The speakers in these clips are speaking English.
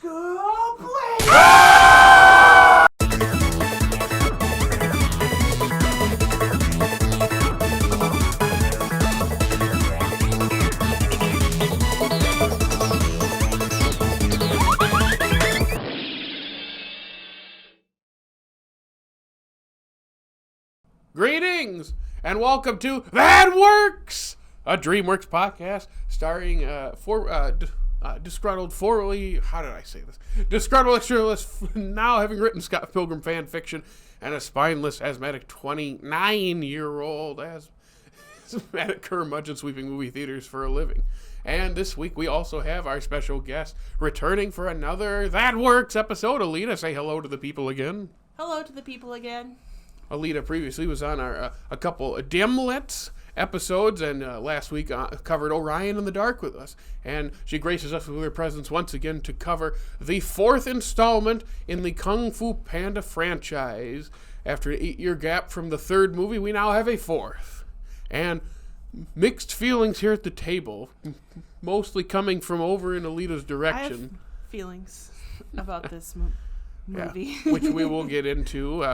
Greetings and welcome to That Works, a DreamWorks podcast starring disgruntled externalist, now having written Scott Pilgrim fan fiction, and a spineless asthmatic 29-year-old asthmatic curmudgeon sweeping movie theaters for a living. And this week we also have our special guest returning for another That Works episode. Aleta, say hello to the people again. Hello to the people again. Aleta previously was on our a couple of Dimlets episodes, and last week covered Orion in the Dark with us. And she graces us with her presence once again to cover the fourth installment in the Kung Fu Panda franchise. After an 8-year gap from the third movie, we now have a fourth. And mixed feelings here at the table, mostly coming from over in Aleta's direction. I have feelings about this movie. Yeah, which we will get into.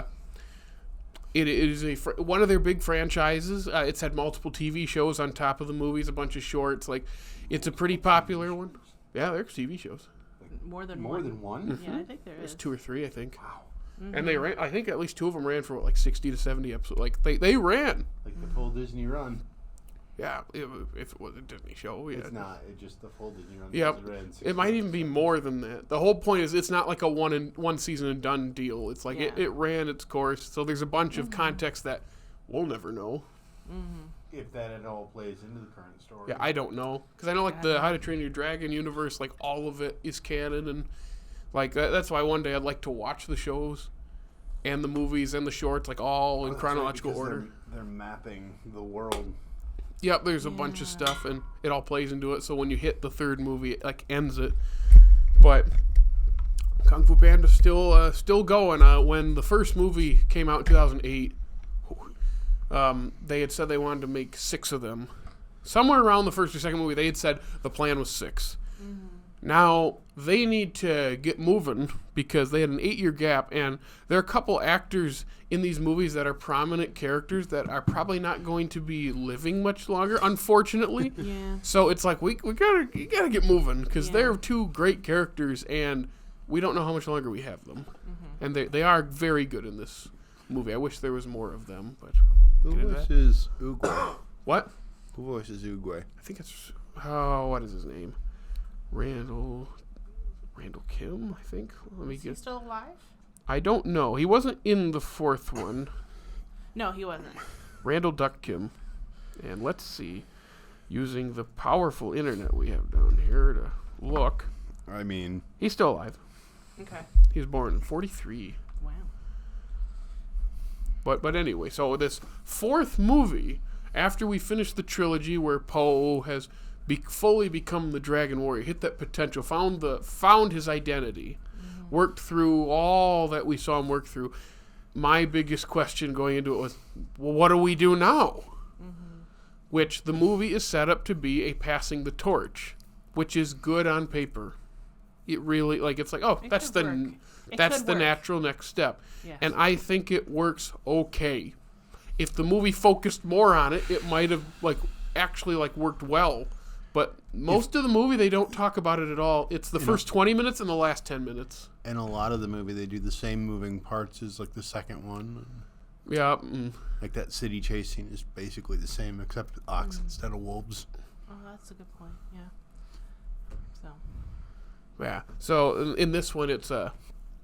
It is one of their big franchises. It's had multiple TV shows on top of the movies, a bunch of shorts. Like, it's a pretty popular one. Yeah, there's TV shows. More than one? Mm-hmm. Yeah, I think there is. There's 2 or 3, I think. Wow. Mm-hmm. And they ran. I think at least 2 of them ran for like 60 to 70 episodes. Like they ran. Like the full Disney run. Yeah, if it was a Disney show. Yeah. It's not. It's just the full Disney run. Yep. It might even be more than that. The whole point is it's not like a one season and done deal. It's like it ran its course. So there's a bunch of context that we'll never know. Mm-hmm. If that at all plays into the current story. Yeah, I don't know. Because I know like the How to Train Your Dragon universe, like all of it is canon. And like that's why one day I'd like to watch the shows and the movies and the shorts like all in chronological order. They're mapping the world. Yep, there's a bunch of stuff, and it all plays into it. So when you hit the third movie, it like ends it. But Kung Fu Panda's still going. When the first movie came out in 2008, they had said they wanted to make 6 of them. Somewhere around the first or second movie, they had said the plan was 6. Mm-hmm. Now they need to get moving because they had an 8-year gap, and there are a couple actors in these movies that are prominent characters that are probably not going to be living much longer, unfortunately. Yeah. So it's like you gotta get moving because they're 2 great characters, and we don't know how much longer we have them. Mm-hmm. And they are very good in this movie. I wish there was more of them, but who voices Oogway? What? Who voices Oogway? I think it's what is his name? Randall Kim, I think. Is he still alive? I don't know. He wasn't in the 4th one. No, he wasn't. Randall Duck Kim. And let's see, using the powerful internet we have down here to look. I mean, he's still alive. Okay. He was born in 1943. Wow. But anyway, so this 4th movie, after we finish the trilogy where Po has fully become the Dragon Warrior, hit that potential, found his identity, worked through all that we saw him work through. My biggest question going into it was, well, what do we do now? Mm-hmm. Which the movie is set up to be a passing the torch, which is good on paper. It really, it's like, oh, that's the natural next step. Yes. And I think it works okay. If the movie focused more on it, it might have actually worked well. But most of the movie, they don't talk about it at all. It's the first 20 minutes and the last 10 minutes. And a lot of the movie, they do the same moving parts as the second one. Yeah. Like that city chase scene is basically the same, except ox instead of wolves. Oh, that's a good point. Yeah. Yeah. So in this one, it's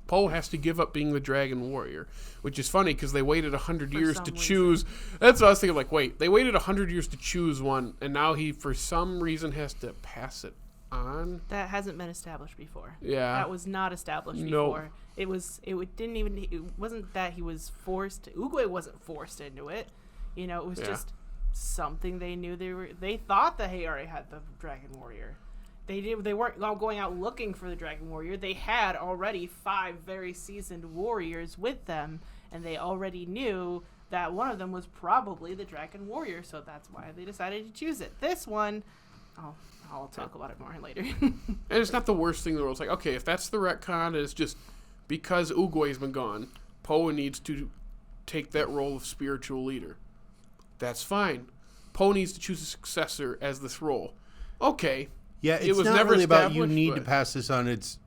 Po has to give up being the Dragon Warrior, which is funny because they waited 100 years to choose. That's what I was thinking. Wait, they waited 100 years to choose one, and now he, for some reason, has to pass it on. That hasn't been established before. Yeah, that was not established before. It wasn't that he was forced. Oogway wasn't forced into it. It was just something they knew They thought that he already had the Dragon Warrior. They weren't going out looking for the Dragon Warrior. They had already 5 very seasoned warriors with them, and they already knew that one of them was probably the Dragon Warrior, so that's why they decided to choose it. This one, I'll talk about it more later. And it's not the worst thing in the world. It's like, okay, if that's the retcon, and it's just because Oogway's been gone, Poe needs to take that role of spiritual leader. That's fine. Poe needs to choose a successor as this role. Okay. Yeah, it's not never really about you established, need to but- pass this on. It's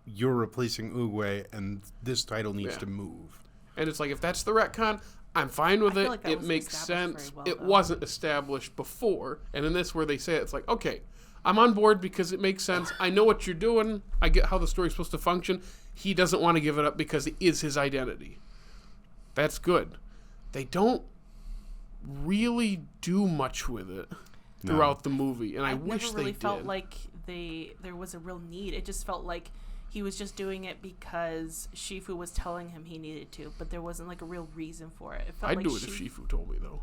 you're replacing Oogway, and this title needs to move. And it's like, if that's the retcon, I'm fine with I feel it. like that It wasn't makes established sense. very well, It though. wasn't established before. And in this, where they say it, it's like, okay, I'm on board because it makes sense. I know what you're doing. I get how the story's supposed to function. He doesn't want to give it up because it is his identity. That's good. They don't really do much with it throughout the movie, and I wish never really they felt did. like there was a real need. It just felt like he was just doing it because Shifu was telling him he needed to, but there wasn't like a real reason for it. It felt I'd like do it if Shifu told me, though.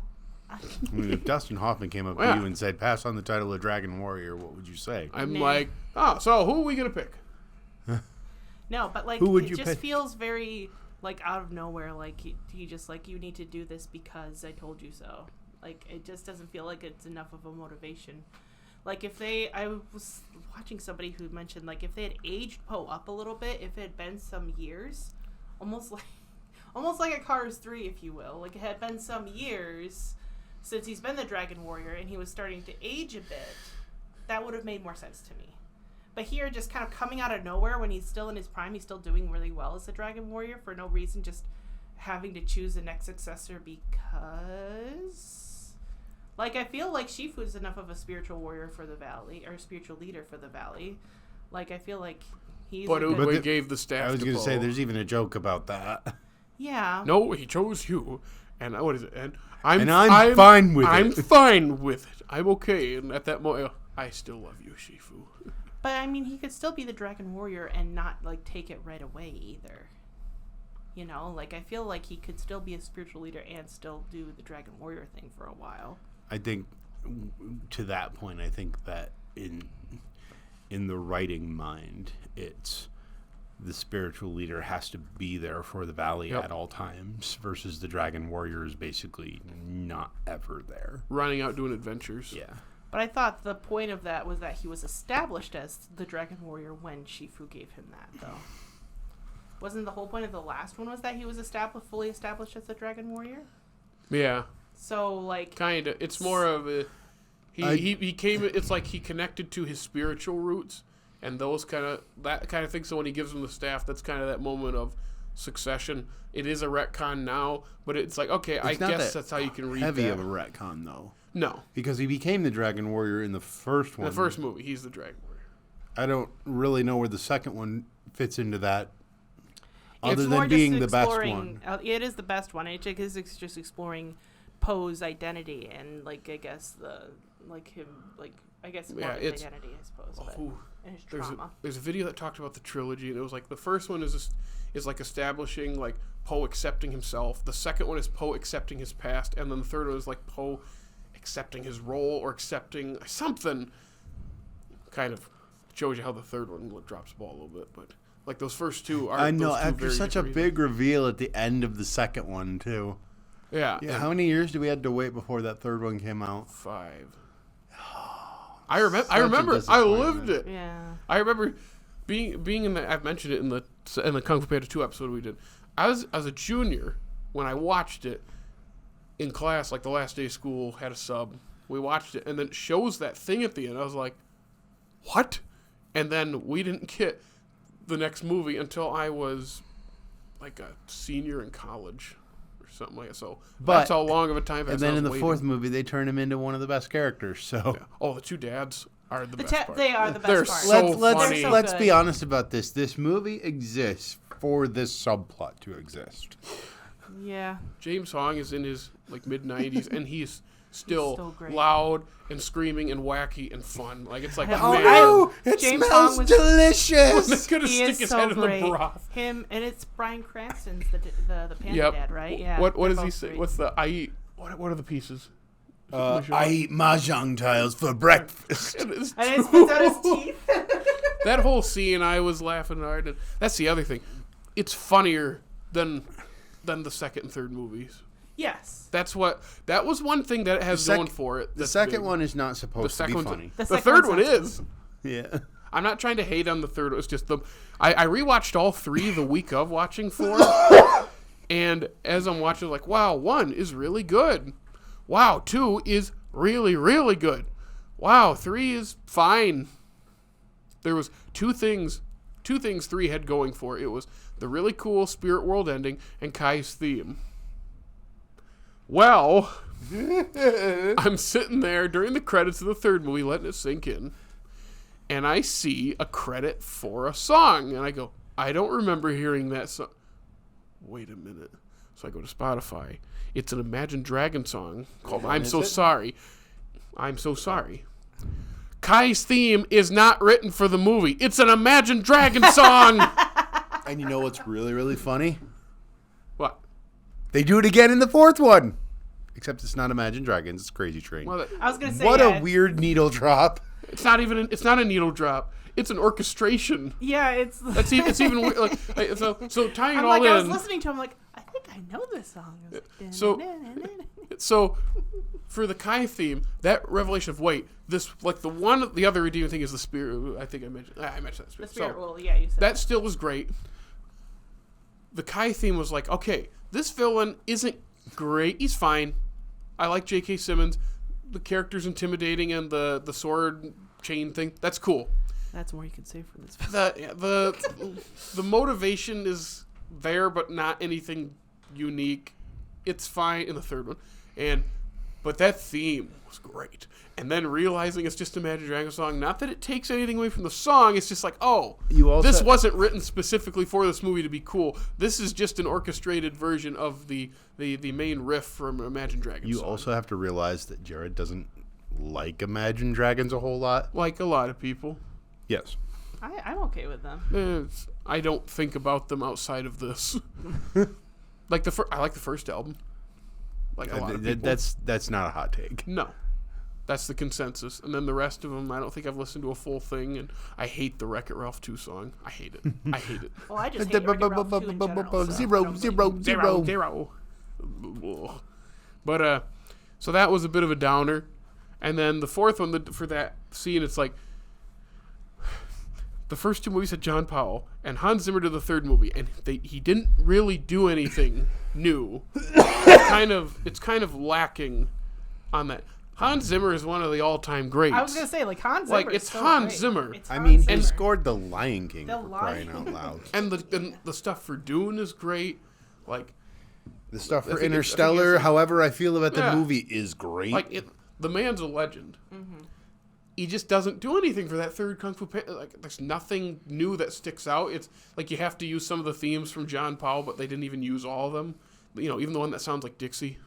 I mean, if Dustin Hoffman came up to you and said, pass on the title of Dragon Warrior, what would you say? I'm Nah. like, so who are we going to pick? No, but like Who would it you just pick? feels very like out of nowhere. Like he just like, you need to do this because I told you so. Like it just doesn't feel like it's enough of a motivation. Like I was watching somebody who mentioned like if they had aged Poe up a little bit, if it had been some years, almost like a Cars 3, if you will. Like it had been some years since he's been the Dragon Warrior and he was starting to age a bit, that would have made more sense to me. But here, just kind of coming out of nowhere when he's still in his prime, he's still doing really well as a Dragon Warrior for no reason, just having to choose the next successor because... Like, I feel like Shifu's enough of a spiritual warrior for the Valley, or spiritual leader for the Valley. Like, I feel like he's... But a good- Oogway gave the staff I was to going to say, Poe. there's even a joke about that. Yeah. No, he chose you. And what is it? And I'm fine with it. I'm fine with it. I'm okay. And at that moment, I still love you, Shifu. But, I mean, he could still be the Dragon Warrior and not, like, take it right away either. You know? Like, I feel like he could still be a spiritual leader and still do the Dragon Warrior thing for a while. I think, to that point, I think that in the writing mind, it's the spiritual leader has to be there for the Valley at all times versus the Dragon Warrior is basically not ever there. Running out doing adventures. Yeah. But I thought the point of that was that he was established as the Dragon Warrior when Shifu gave him that, though. Wasn't the whole point of the last one was that he was fully established as the Dragon Warrior? Yeah. So, like... Kind of. It's more of a... He came... It's like he connected to his spiritual roots and that kind of thing. So when he gives him the staff, that's kind of that moment of succession. It is a retcon now, but it's like, okay, I guess that's how you can read heavy that. of a retcon, though. No. Because he became the Dragon Warrior in the first one. In the first movie, he's the Dragon Warrior. I don't really know where the second one fits into that. Other It's more than just being the best exploring- one. It is the best one. It is just exploring Poe's identity and, like, I guess more of his identity, I suppose. But, and his trauma. There's a video that talked about the trilogy, and it was like the first one is like establishing like Poe accepting himself. The second one is Poe accepting his past, and then the third one is like Poe accepting his role or accepting something. Kind of shows you how the third one drops the ball a little bit, but like those first two are. I know, those two after very such a different big reveal at the end of the second one, too. Yeah. Yeah, how many years do we had to wait before that third one came out? 5. I remember. I disappointment. lived it. Yeah. I remember being in the. I've mentioned it in the Kung Fu Panda 2 episode we did. I was a junior when I watched it in class. Like the last day of school had a sub. We watched it, and then it shows that thing at the end. I was like, "What?" And then we didn't get the next movie until I was like a senior in college or something like that. So that's how long of a time. And then in the fourth movie, they turn him into one of the best characters. So Yeah. Oh, the two dads are the best part. They are the best They're part. so funny. so let's good. be honest about this. This movie exists for this subplot to exist. Yeah. James Hong is in his like mid 90s, and he's still so great. loud and screaming and wacky and fun. Like it's like, Oh, man, no. it James smells Hong was- delicious. he's gonna He stick is his so head in great. the broth. Him and it's Bryan Cranston's the Panda Yep. dad, right? Yeah. What they're does he both say? great. What's the I eat? What are the pieces? I eat mahjong tiles for breakfast. It is And it spits out his teeth. that whole scene, I was laughing hard. And that's the other thing. It's funnier than the second and third movies. Yes. That was one thing that it has going for it. The second one is not supposed to be funny. The The second third one one sounds is. Yeah. I'm not trying to hate on the third. It's just I rewatched all three the week of watching 4, and as I'm watching, like, wow, 1 is really good. Wow, 2 is really, really good. Wow, 3 is fine. There was two things 3 had going for it. It was the really cool Spirit World ending and Kai's theme. Well, I'm sitting there during the credits of the third movie, letting it sink in, and I see a credit for a song, and I go, I don't remember hearing that song. Wait a minute. So I go to Spotify. It's an Imagine Dragon song called I'm So Sorry. I'm So Sorry. Kai's theme is not written for the movie. It's an Imagine Dragon song. And you know what's really, really funny? What? They do it again in the fourth one. Except it's not Imagine Dragons, it's Crazy Train. Well, I was gonna say What a weird needle drop. it's not a needle drop. It's an orchestration. Yeah, it's. It's even weird. Like, so tying I'm it all like, in. I was listening to him, like, I think I know this song. I was like, So for the Kai theme, that revelation of the other redeeming thing is the spirit. I think I mentioned that spirit. The Spirit World, yeah, you said That still was great. The Kai theme was like, okay, this villain isn't great. He's fine. I like J.K. Simmons. The character's intimidating and the sword chain thing. That's cool. That's more you can say for this. The motivation is there, but not anything unique. It's fine in the third one, but that theme was great. And then realizing it's just a Imagine Dragons song, not that it takes anything away from the song, it's just like, this wasn't written specifically for this movie to be cool. This is just an orchestrated version of the main riff from Imagine Dragons. You song. also have to realize that Jared doesn't like Imagine Dragons a whole lot. Like a lot of people. Yes. I'm okay with them. I don't think about them outside of this. I like the first album. Like a lot of people. That's not a hot take. No. That's the consensus. And then the rest of them, I don't think I've listened to a full thing, and I hate the Wreck-It Ralph 2 song. I hate it. I hate it. Well, I just hate Wreck-It Ralph 2 in general, so Zero. But, so that was a bit of a downer. And then the fourth one, for that scene, it's like, the first two movies had John Powell, and Hans Zimmer did the third movie, and he didn't really do anything new. It's kind of lacking on that. Hans Zimmer is one of the all-time greats. I was gonna say, like, Hans Zimmer. It's Hans Zimmer. He scored The Lion King for crying out loud. And the stuff for Dune is great. Like the stuff for Interstellar, however I feel about the movie, is great. Like the man's a legend. Mm-hmm. He just doesn't do anything for that third Kung Fu Panda. Like, there's nothing new that sticks out. It's like you have to use some of the themes from John Powell, but they didn't even use all of them. You know, even the one that sounds like Dixie.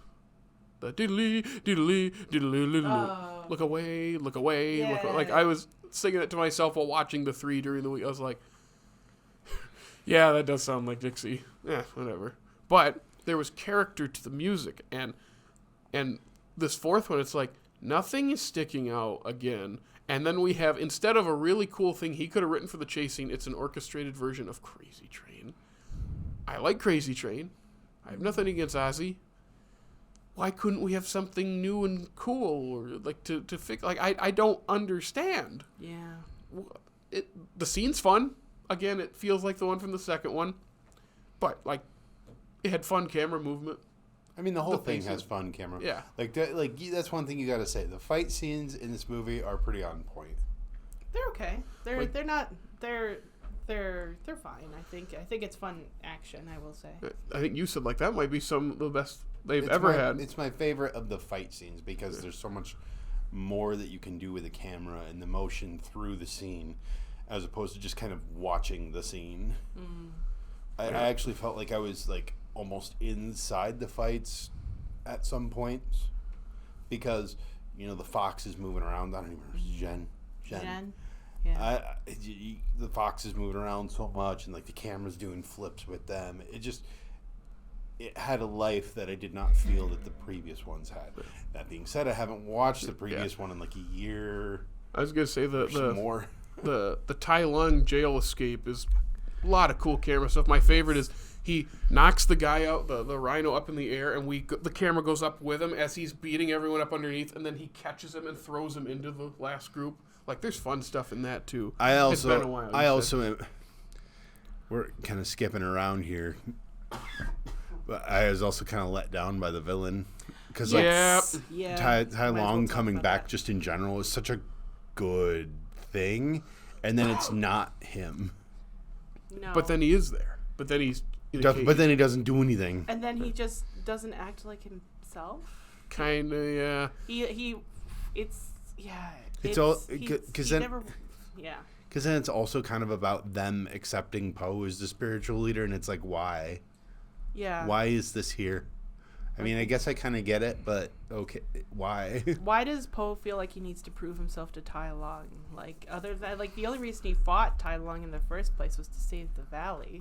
The diddly, diddly, diddly, diddly. Look away, look away. Yeah. Look away. Like, I was singing it to myself while watching the 3 during the week. I was like, yeah, that does sound like Dixie. Yeah, whatever. But there was character to the music. And this fourth one, it's like, nothing is sticking out again. And then we have, instead of a really cool thing he could have written for the chase scene, it's an orchestrated version of Crazy Train. I like Crazy Train. I have nothing against Ozzy. Why couldn't we have something new and cool, or like to fix? Like, I don't understand. Yeah. The scene's fun. Again, it feels like the one from the second one, but like it had fun camera movement. I mean, the whole thing has fun camera. Yeah. Like that's one thing you got to say. The fight scenes in this movie are pretty on point. They're okay. They're not. They're fine. I think it's fun action. I will say. I think you said like that might be some of the best they've ever had. It's my favorite of the fight scenes because there's so much more that you can do with the camera and the motion through the scene, as opposed to just kind of watching the scene. Mm. I actually felt like I was like almost inside the fights at some points because the fox is moving around. I don't even remember. Jen. Yeah. The fox is moving around so much, and like the camera's doing flips with them. It had a life that I did not feel that the previous ones had. That being said, I haven't watched the previous one in like a year. I was gonna say more. the Tai Lung jail escape is a lot of cool camera stuff. My favorite is he knocks the guy out, the rhino up in the air, and the camera goes up with him as he's beating everyone up underneath, and then he catches him and throws him into the last group. Like, there's fun stuff in that too. It's been a while. We're kind of skipping around here, but I was also kind of let down by the villain because Tai Lung coming back just in general is such a good thing, and then it's not him. No. But then he is there. But then he's but then he doesn't do anything. And then he just doesn't act like himself. Kind of, yeah. Because then it's also kind of about them accepting Poe as the spiritual leader, and it's like, why? Yeah. Why is this here? I mean, I guess I kind of get it, but okay, why? Why does Poe feel like he needs to prove himself to Tai Lung? Like, other than, like, the only reason he fought Tai Lung in the first place was to save the valley.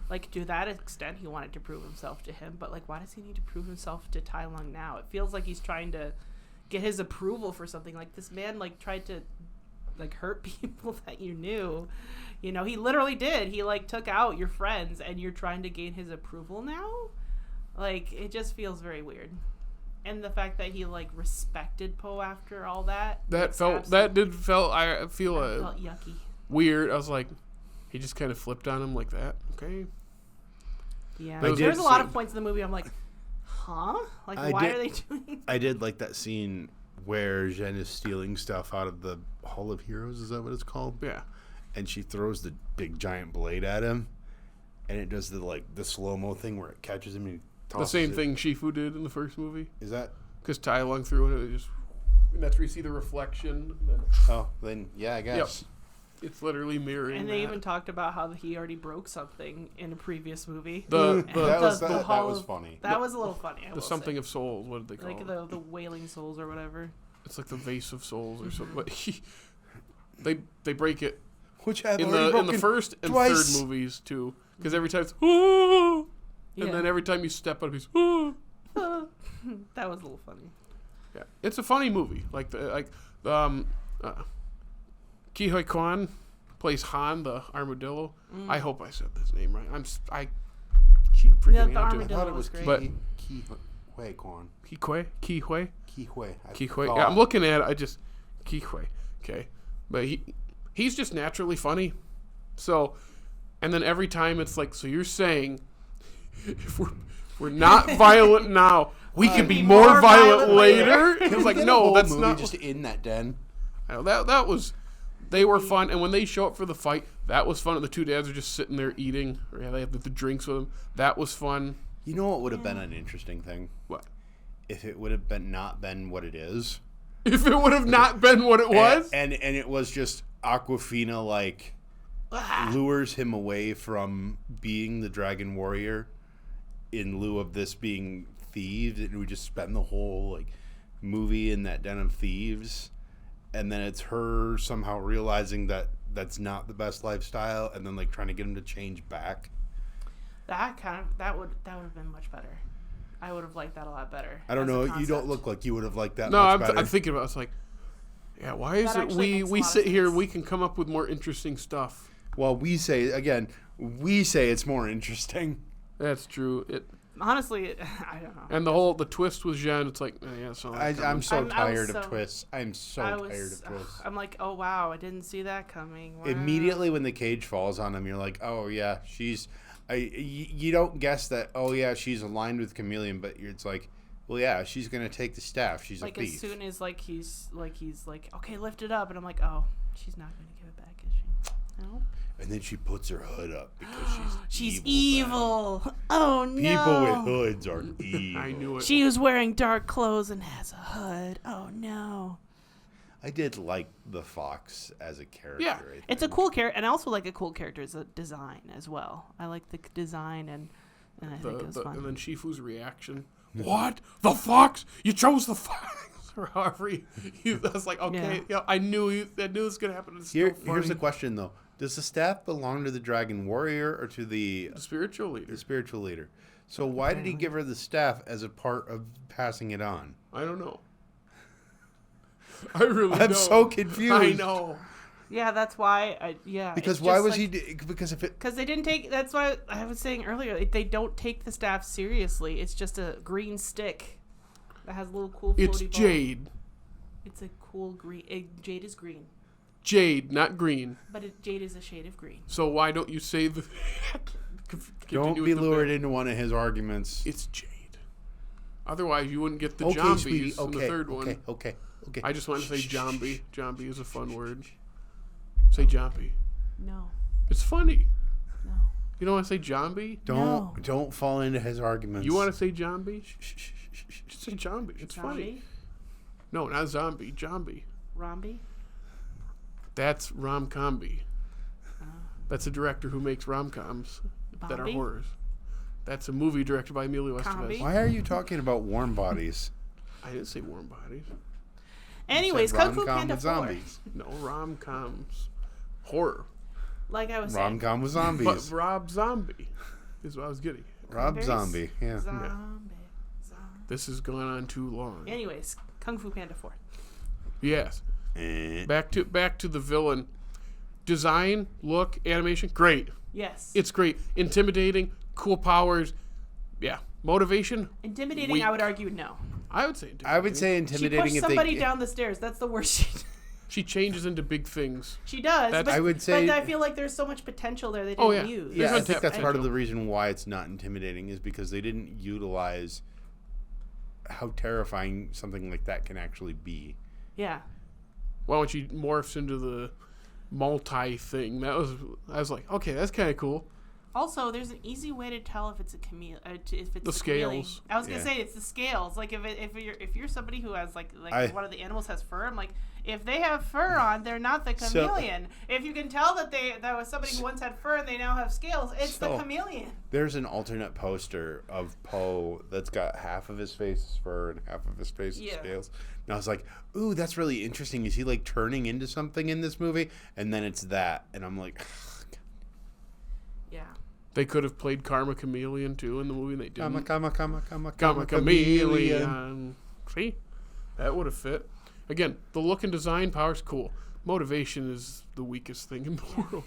Like, to that extent, he wanted to prove himself to him, but, like, why does he need to prove himself to Tai Lung now? It feels like he's trying to get his approval for something. Like, this man, like, tried to, like, hurt people that you knew. You know, he literally did. He, like, took out your friends, and you're trying to gain his approval now? Like, it just feels very weird. And the fact that he, like, respected Poe after all that. I feel yucky. Weird. I was like, he just kind of flipped on him like that. Okay. Yeah. There's a lot of points in the movie I'm like, huh? Like, why are they doing I did like that scene where Jen is stealing stuff out of the Hall of Heroes. Is that what it's called? Yeah. And she throws the big giant blade at him. And it does the slow-mo thing where it catches him and he tosses the same thing Shifu did in the first movie. Is that? Because Tai Lung threw it. And that's where you see the reflection. Then yeah, I guess. Yep. It's literally mirroring. And they even talked about how he already broke something in a previous movie. That was funny. That was a little funny. The something of souls. What did they call it? Like the wailing souls or whatever. It's like the vase of souls or something. But they break it. Which in the first and third movies too, because every time it's and then every time you step up, he's That was a little funny. Yeah, it's a funny movie. Ki Hoi Kwan plays Han, the armadillo. I hope I said his name right. I keep forgetting how to do it. I thought it was great. Ki Hoi Kwan. Ki Hoi. Yeah, I'm looking at it. Ki Hoi. Okay, but he's just naturally funny. So, and then every time it's like, so you're saying if we're not violent now, we can be more violent later? It was like, no, that's not just in that den. That was. They were fun, and when they show up for the fight, that was fun. And the two dads are just sitting there eating, or they have the drinks with them. That was fun. You know what would have been an interesting thing? What? If it would have not been what it is. If it would have not been what it was? And it was just Awkwafina, like, lures him away from being the Dragon Warrior in lieu of this being thieves. And we just spend the whole, like, movie in that den of thieves. And then it's her somehow realizing that that's not the best lifestyle, and then like trying to get him to change back. That would have been much better. I would have liked that a lot better. I don't know. You don't look like you would have liked that. No, much better. I'm thinking about. It's like, yeah. Why is it we sit here? We can come up with more interesting stuff. Well, we say it's more interesting. That's true. Honestly, I don't know. And the twist with Jean, it's like, so I'm so tired of twists. I'm so tired of twists. I'm like, oh wow, I didn't see that coming. Wow. Immediately when the cage falls on him, you're like, oh yeah, you don't guess that. Oh yeah, she's aligned with Chameleon, but it's like, well yeah, she's gonna take the staff. She's like a thief. As soon as he's like, okay, lift it up, and I'm like, oh, she's not gonna give it back, is she? No. And then she puts her hood up because she's evil. Oh no! People with hoods are evil. I knew it. She was wearing dark clothes and has a hood. Oh no! I did like the fox as a character. Yeah, it's a cool character, and I also like a cool character's design as well. I like the design, and I think it was fun. And then Shifu's reaction. What? The fox? You chose the fox? Or however I was like, okay, yeah, I knew it was gonna happen. Here's the question though. Does the staff belong to the Dragon Warrior or to the spiritual leader? The spiritual leader. So why did he give her the staff as a part of passing it on? I don't know. I'm so confused. I know. Yeah, that's why. Because why was he? Because if it. Because they didn't take. That's what I was saying earlier. They don't take the staff seriously. It's just a green stick that has a little cool. It's floaty jade. ball. It's a cool green. Jade is green. Jade, not green. But jade is a shade of green. So why don't you say the? Don't be lured into one of his arguments. It's jade. Otherwise, you wouldn't get the Okay, zombies sweetie. in the third one. Okay. I just want to say zombie. Zombie is a fun word. Say zombie. No. It's funny. No. You don't want to say zombie? Don't fall into his arguments. You want to say zombie? Just say zombie. It's funny. No, not zombie. Zombie. Romby? That's rom-comby. That's a director who makes rom-coms that are horrors. That's a movie directed by Emilio Estevez. Why are you talking about warm bodies? I didn't say warm bodies. Anyways, Kung Fu Panda 4. Zombies. No, rom-coms. Horror. Like I was saying. Rom-com with zombies. But Rob Zombie is what I was getting. Rob Zombie, yeah. Zombie. This has gone on too long. Anyways, Kung Fu Panda 4. Yes. Back to the villain. Design, look, animation, great. Yes. It's great. Intimidating, cool powers. Yeah. Motivation? Intimidating, weak. I would argue no. I would say intimidating. I would say She intimidating pushed if somebody down the stairs. That's the worst she did. She changes into big things. She does. That's- But, I would say- but I feel like there's so much potential there they didn't use. Yeah, I There's think that's part of potential. the reason why it's not intimidating is because they didn't utilize how terrifying something like that can actually be. Yeah. Well, when she morphs into the multi thing, I was like, okay, that's kind of cool. Also, there's an easy way to tell if it's a chameleon. If it's The a chameleon. scales. I was gonna Yeah. say it's the scales. Like if you're somebody who has like one of the animals has fur, I'm like, if they have fur on, they're not the chameleon. If you can tell that that was somebody who once had fur and they now have scales, it's the chameleon. There's an alternate poster of Poe that's got half of his face is fur and half of his face is scales. And I was like, ooh, that's really interesting. Is he like turning into something in this movie? And then it's that. And I'm like, Yeah. They could have played Karma Chameleon too in the movie. And they didn't. Karma Chameleon. See, that would have fit. Again, the look and design power's cool. Motivation is the weakest thing in the world.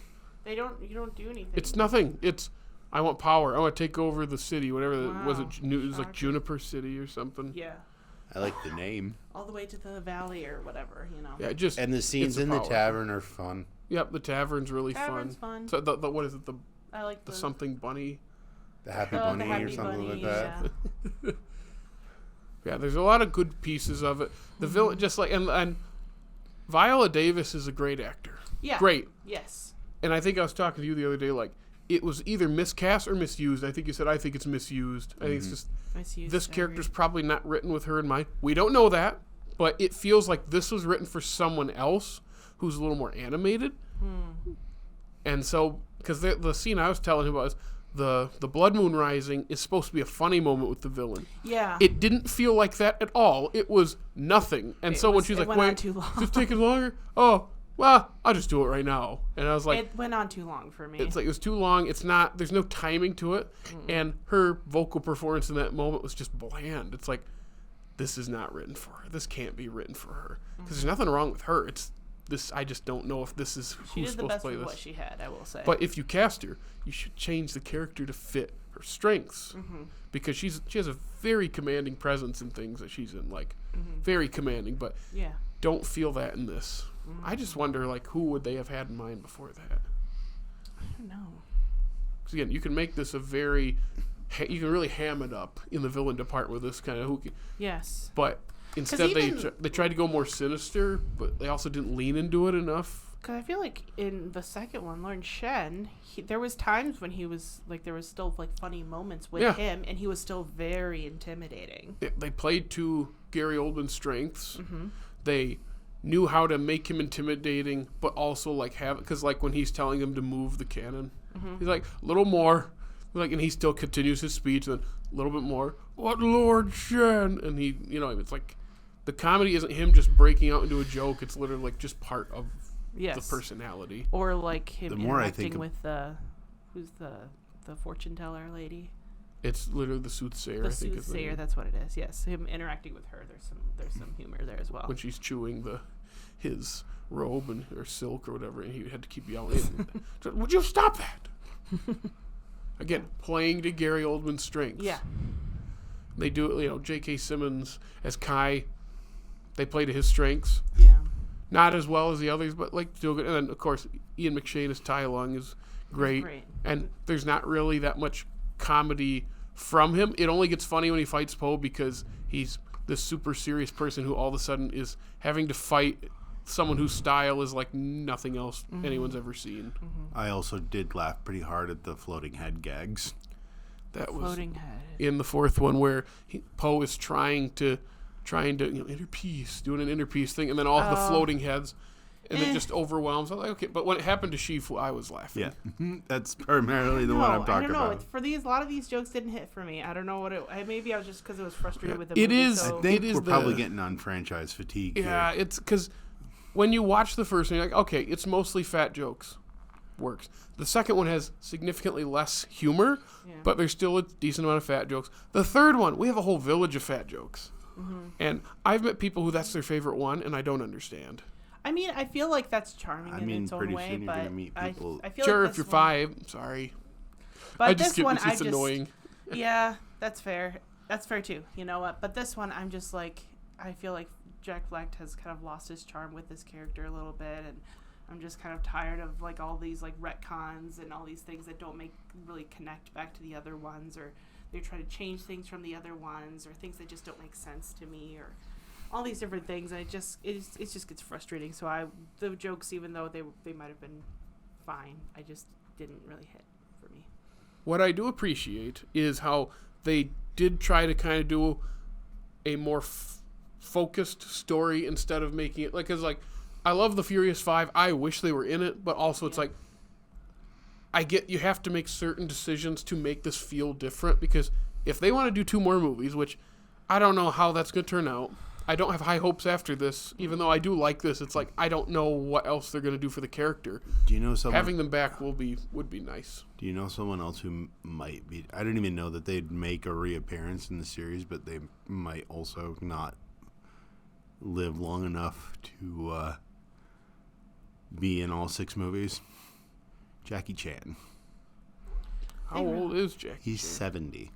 You don't do anything. It's nothing. It's I want power. I want to take over the city. Whatever was it? It was like Shocking. Juniper City or something. Yeah. I like the name. All the way to the valley or whatever, you know. Yeah, just And the scenes it's in the power. tavern are fun. Yep, the tavern's really Tavern's fun. So the what is it? I like The something bunny. The Happy the Bunny or Happy something Bunny, like that. Yeah. Yeah, there's a lot of good pieces of it. The villain, just like and Viola Davis is a great actor. Yeah. Great. Yes. And I think I was talking to you the other day, like it was either miscast or misused. I think you said I think it's misused. I think it's just Misused, this I character's agree. probably not written with her in mind. We don't know that, but it feels like this was written for someone else who's a little more animated. And so, because the scene I was telling him about is the Blood Moon Rising is supposed to be a funny moment with the villain. Yeah. It didn't feel like that at all. It was nothing. And so when she's like, went on wait, too long. it's taking longer? Oh, well, I'll just do it right now. And I was like, It went on too long for me. it's like it was too long. It's not. There's no timing to it, and her vocal performance in that moment was just bland. It's like this is not written for her. This can't be written for her because there's nothing wrong with her. It's this. I just don't know if this is She who's did the supposed best to play with this. what she had, I will say. But if you cast her, you should change the character to fit her strengths because she has a very commanding presence in things that she's in, like very commanding. But yeah. don't feel that in this. I just wonder, like, who would they have had in mind before that? I don't know. Because again, you can make this a very, you can really ham it up in the villain department with this kind of Yes. but instead even- they tried to go more sinister, but they also didn't lean into it enough. Because I feel like in the second one, Lord Shen, there was times when he was, like, there was still, like, funny moments with him, and he was still very intimidating. They played to Gary Oldman's strengths. They knew how to make him intimidating, but also, like, have, because, like, when he's telling him to move the cannon, he's like, a little more, like, and he still continues his speech, and then a little bit more, what Lord Shen? And he, you know, it's like, the comedy isn't him just breaking out into a joke, it's literally, like, just part of the personality. Or, like, him The more I interacting think with who's the fortune teller lady? It's literally the soothsayer. The I think is the soothsayer, name. that's what it is. Yes, him interacting with her. There's some humor there as well. When she's chewing the his robe or silk or whatever, and he had to keep yelling, "Would you stop that?" Again, playing to Gary Oldman's strengths. Yeah. They do it, J.K. Simmons as Kai, they play to his strengths. Yeah. Not as well as the others, but still good. And then, of course, Ian McShane as Tai Lung is great. And there's not really that much comedy from him. It only gets funny when he fights Poe because he's this super serious person who all of a sudden is having to fight someone whose style is like nothing else anyone's ever seen. I also did laugh pretty hard at the floating head gags. That was Floating head. in the fourth one where Poe is trying to interpiece, doing an interpiece thing, and then all the floating heads, and it just overwhelms. I'm like, okay, but when it happened to Shifu, I was laughing. Yeah, that's primarily the one I'm talking about. I don't know. A lot of these jokes didn't hit for me. I don't know what it. Maybe I was just because I was frustrated with the It movie. is. So. I think we're probably getting on franchise fatigue. Yeah, here. it's because when you watch the first one, you're like, okay, it's mostly fat jokes. Works. The second one has significantly less humor, but there's still a decent amount of fat jokes. The third one, we have a whole village of fat jokes. And I've met people who that's their favorite one, and I don't understand. I mean, I feel like that's charming in its own pretty way, soon you're but gonna meet people. I feel Sure, like if you're one, 5, sorry. But I this just get one, it's annoying. Yeah, that's fair. That's fair too. You know what? But this one, I'm just like, I feel like Jack Black has kind of lost his charm with this character a little bit, and I'm just kind of tired of like all these like retcons and all these things that don't really connect back to the other ones, or they try to change things from the other ones, or things that just don't make sense to me, or all these different things, and it just gets frustrating. So the jokes, even though they might have been fine, I just didn't really hit for me. What I do appreciate is how they did try to kind of do a more focused story instead of making it like, 'cause like I love the Furious 5. I wish they were in it, but also it's like I get you have to make certain decisions to make this feel different, because if they want to do 2 more movies, which I don't know how that's going to turn out. I don't have high hopes after this, even though I do like this. It's like I don't know what else they're going to do for the character. Do you know someone? Having them back would be nice. Do you know someone else who might be? I didn't even know that they'd make a reappearance in the series, but they might also not live long enough to be in all 6 movies. Jackie Chan. How old is Jackie? He's Chan? 70.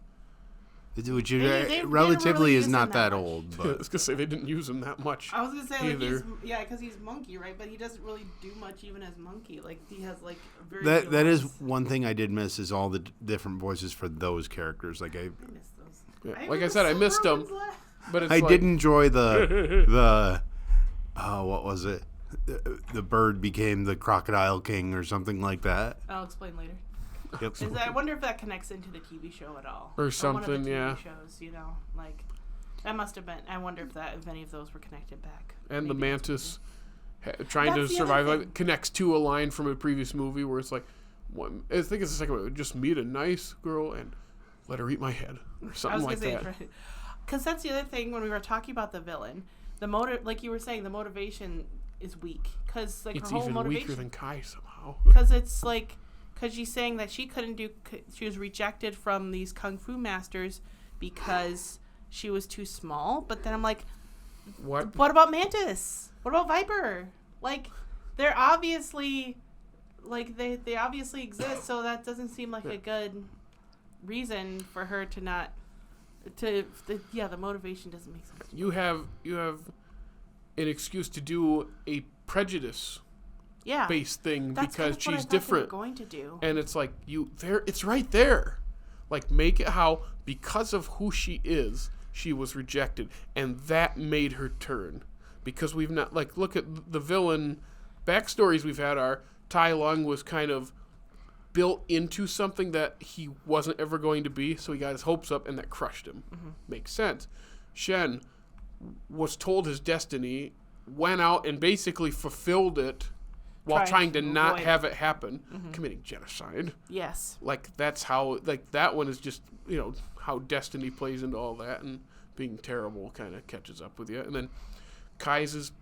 Which They relatively really is use not him that that old. I But was gonna say they didn't use him that much. I was gonna say either. because he's Monkey, right? But he doesn't really do much even as Monkey. Like he has like very. that is one thing I did miss is all the different voices for those characters. Like I missed those. Yeah, like I said, I missed them, but it's I like, did enjoy the what was it? The bird became the Crocodile King or something like that. I'll explain later. Yep. I wonder if that connects into the TV show at all, Or one something, of the TV yeah. shows, like that must have been. I wonder if any of those were connected back. And the Maybe that's mantis trying to That's the survive other like, connects to a line from a previous movie where it's like, I think it's the second one. Just meet a nice girl and let her eat my head or something like that. Because that's the other thing when we were talking about the villain, like you were saying, the motivation is weak. Because like It's her whole even motivation, weaker than Kai somehow. because it's like. Because she's saying that she was rejected from these kung fu masters because she was too small. But then I'm like, what about Mantis? What about Viper? Like, they're obviously, like, they obviously exist, so that doesn't seem like a good reason for her to not, the motivation doesn't make sense. You have an excuse to do a prejudice based thing That's because kind of what I she's thought they were different. going to do. And it's like it's right there. Like make it how because of who she is, she was rejected, and that made her turn. Because we've not look at the villain backstories we've had are Tai Lung was kind of built into something that he wasn't ever going to be, so he got his hopes up and that crushed him. Makes sense. Shen was told his destiny, went out and basically fulfilled it while trying to not have it happen, committing genocide. Yes. Like, that's how, that one is just, how destiny plays into all that, and being terrible kind of catches up with you. And then Kai's is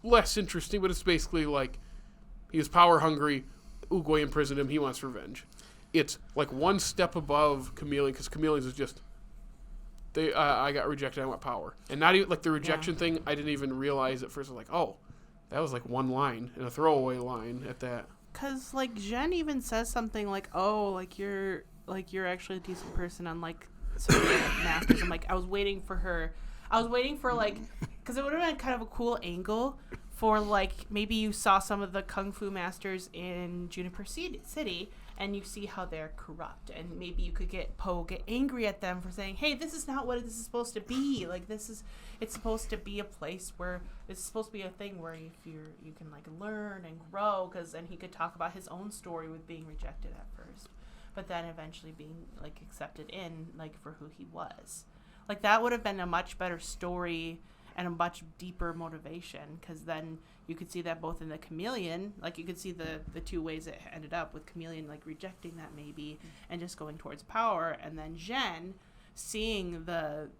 less interesting, but it's basically like, he was power hungry, Oogway imprisoned him, he wants revenge. It's like one step above Chameleon, because Chameleon's is just, I got rejected, I want power. And not even, like, the rejection thing, I didn't even realize at first. I was like, oh, That was like one line and a throwaway line at that. Because, like, Jen even says something like, oh, like, you're actually a decent person, unlike some of the masters. I'm like, I was waiting for, like, because it would have been kind of a cool angle for, like, maybe you saw some of the Kung Fu masters in Juniper City, and you see how they're corrupt, and maybe you could get angry at them for saying, hey, this is not what this is supposed to be. Like, it's supposed to be a place where, it's supposed to be a thing where you can, like, learn and grow, and he could talk about his own story with being rejected at first, but then eventually being, like, accepted in, like, for who he was. Like, that would have been a much better story and a much deeper motivation, because then you could see that both in the chameleon, like, you could see the two ways it ended up, with chameleon, like, rejecting that maybe and just going towards power, and then Jen seeing that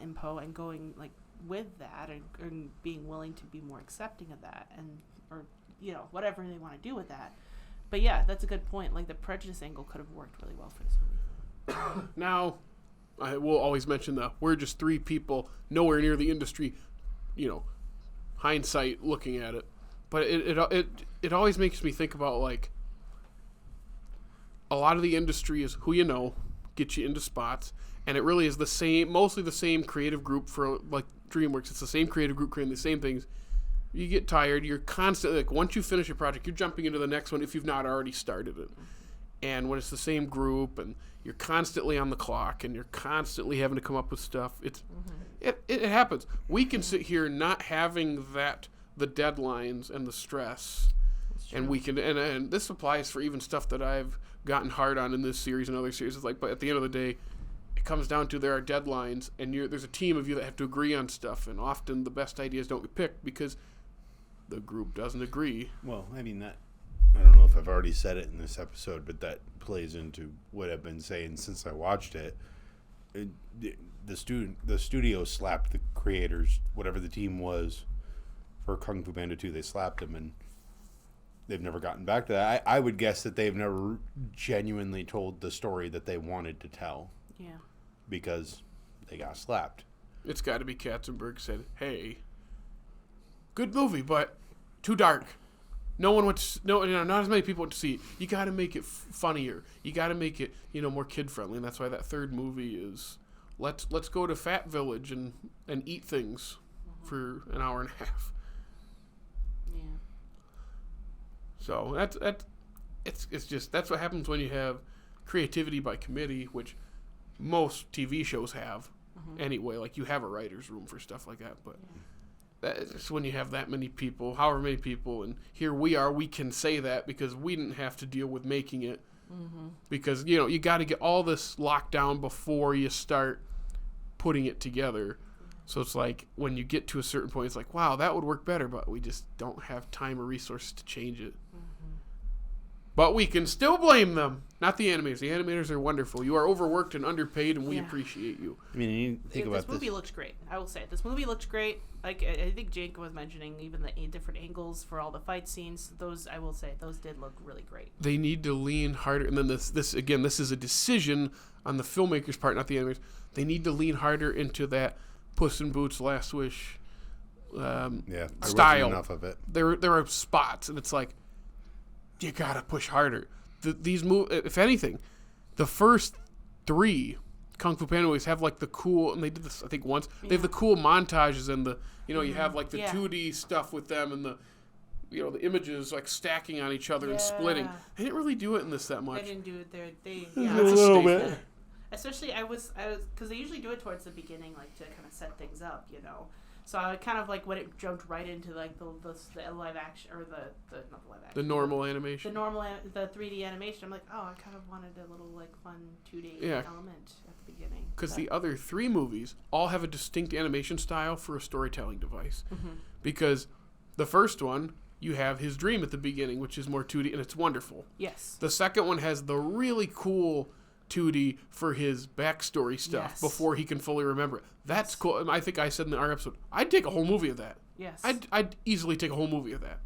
in Poe and going, like, with that and being willing to be more accepting of that, and, or, you know, whatever they want to do with that. But yeah, that's a good point. Like, the prejudice angle could have worked really well for this movie. Now, I will always mention we're just three people nowhere near the industry, you know, hindsight looking at it. But it always makes me think about, like, a lot of the industry is who you know, get you into spots, and it really is mostly the same creative group for, like, DreamWorks. It's the same creative group creating the same things. You get tired. You're constantly, like, once you finish a project, you're jumping into the next one if you've not already started it. And when it's the same group and you're constantly on the clock and you're constantly having to come up with stuff, it happens. We can sit here not having the deadlines and the stress, and we can, and this applies for even stuff that I've gotten hard on in this series and other series. It's like, but at the end of the day, it comes down to there are deadlines, and there's a team of you that have to agree on stuff, and often the best ideas don't get picked because the group doesn't agree. Well, I mean, that, I don't know if I've already said it in this episode, but that plays into what I've been saying since I watched it. The studio slapped the creators, whatever the team was, for Kung Fu Panda 2. They slapped them, and they've never gotten back to that. I would guess that they've never genuinely told the story that they wanted to tell. Yeah. Because they got slapped. It's got to be Katzenberg said, hey, good movie, but too dark. Not as many people want to see it. You got to make it funnier. You got to make it, more kid friendly, and that's why that third movie is let's go to Fat Village and eat things for an hour and a half. Yeah. So it's just that's what happens when you have creativity by committee, which most TV shows have anyway. Like, you have a writer's room for stuff like that, but. Yeah. That's when you have that many people, however many people, and here we can say that because we didn't have to deal with making it. Because, you got to get all this locked down before you start putting it together. So it's like, when you get to a certain point, it's like, wow, that would work better, but we just don't have time or resources to change it. But we can still blame them, not the animators. The animators are wonderful. You are overworked and underpaid, and we appreciate you. I mean, you think about this. This movie looks great. I will say it. This movie looks great. Like, I think Jake was mentioning even the different angles for all the fight scenes. Those, I will say, those did look really great. They need to lean harder. And then this is a decision on the filmmaker's part, not the animators. They need to lean harder into that Puss in Boots, Last Wish style. Wasn't enough of it. There are spots, and it's like, you gotta push harder. These if anything, the first 3 Kung Fu Panda movies have, like, the cool, and they did this I think once. They have the cool montages and the you have, like, the 2D stuff with them and the the images, like, stacking on each other and splitting. They didn't really do it in this that much. They didn't do it there. A little bit. Especially I was because they usually do it towards the beginning, like, to kind of set things up, So I kind of, like, when it jumped right into, like, the live action, or not the live action. The normal animation. The 3D animation. I'm like, oh, I kind of wanted a little, like, fun 2D element at the beginning. Because the other 3 movies all have a distinct animation style for a storytelling device. Because the first one, you have his dream at the beginning, which is more 2D, and it's wonderful. Yes. The second one has the really cool 2D for his backstory stuff before he can fully remember it. That's cool. I think I said in our episode, I'd take a whole movie of that. Yes. I'd easily take a whole movie of that.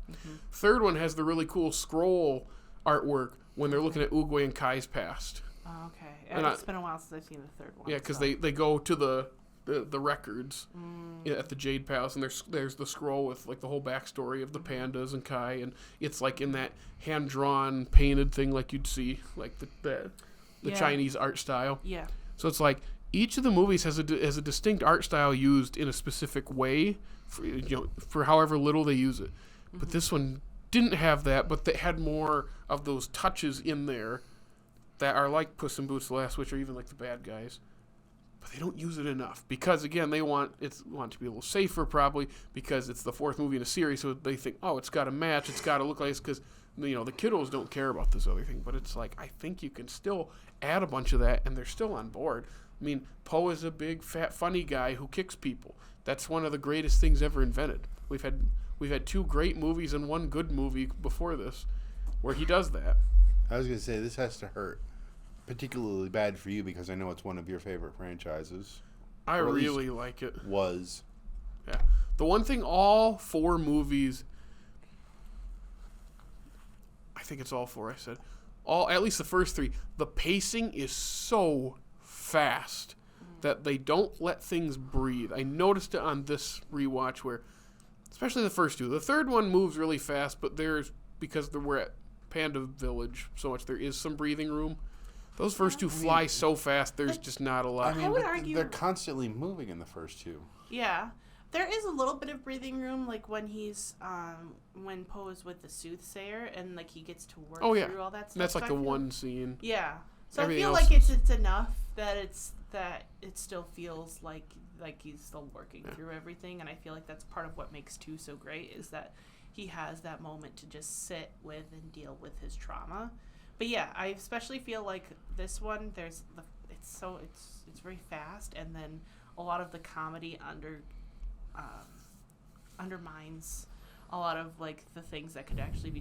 Third one has the really cool scroll artwork when they're looking at Oogway and Kai's past. Oh, okay. It's been a while since I've seen the third one. Yeah, because they go to the the records at the Jade Palace, and there's the scroll with like the whole backstory of the pandas and Kai, and it's like in that hand drawn painted thing like you'd see like the Chinese art style. Yeah. So it's like each of the movies has a distinct art style used in a specific way for however little they use it. But this one didn't have that, but they had more of those touches in there that are like Puss in Boots: The Last Wish, or even like the bad guys. But they don't use it enough because, again, they want to be a little safer, probably because it's the fourth movie in a series, so they think, oh, it's got to match, it's got to look like this, because the kiddos don't care about this other thing. But it's like, I think you can still add a bunch of that, and they're still on board. I mean, Poe is a big, fat, funny guy who kicks people. That's one of the greatest things ever invented. We've had 2 great movies and 1 good movie before this, where he does that. I was gonna say this has to hurt particularly bad for you because I know it's one of your favorite franchises. I really like it. Was. Yeah. The one thing all 4 movies, I think it's all 4 I said, at least the first 3, the pacing is so fast that they don't let things breathe. I noticed it on this rewatch where, especially the first 2, the third one moves really fast, but because we're at Panda Village so much, there is some breathing room. Those first 2 fly so fast, there's just not a lot. I would argue they're constantly moving in the first 2. Yeah. There is a little bit of breathing room, like when he's, when Poe is with the soothsayer and, like, he gets to work through all that stuff. And that's, like, the one scene. Yeah. So Everything I feel else like it's enough that it still feels like he's still working through everything, and I feel like that's part of what makes 2 so great, is that he has that moment to just sit with and deal with his trauma. But yeah, I especially feel like this one, it's very fast, and then a lot of the comedy undermines a lot of like the things that could actually be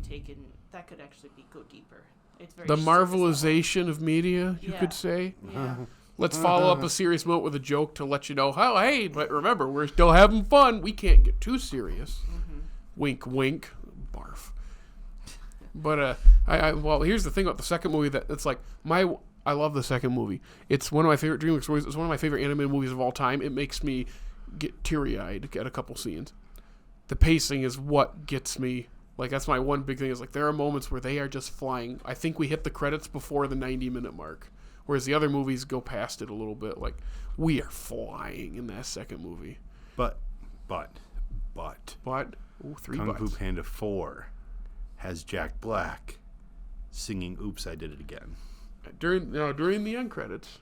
go deeper. It's very the marvelization of media, you could say. Yeah. Let's follow up a serious moment with a joke to let you know, oh, hey, but remember, we're still having fun. We can't get too serious. Wink, wink. Barf. But well, here's the thing about the second movie that it's like I love the second movie. It's one of my favorite DreamWorks movies. It's one of my favorite animated movies of all time. It makes me get teary-eyed at a couple scenes. The pacing is what gets me. Like, that's my one big thing is, like, there are moments where they are just flying. I think we hit the credits before the 90-minute mark, whereas the other movies go past it a little bit. Like, we are flying in that second movie. But. Ooh, 3 Kung Fu buts. Panda 4 has Jack Black singing "Oops, I Did It Again" During the end credits.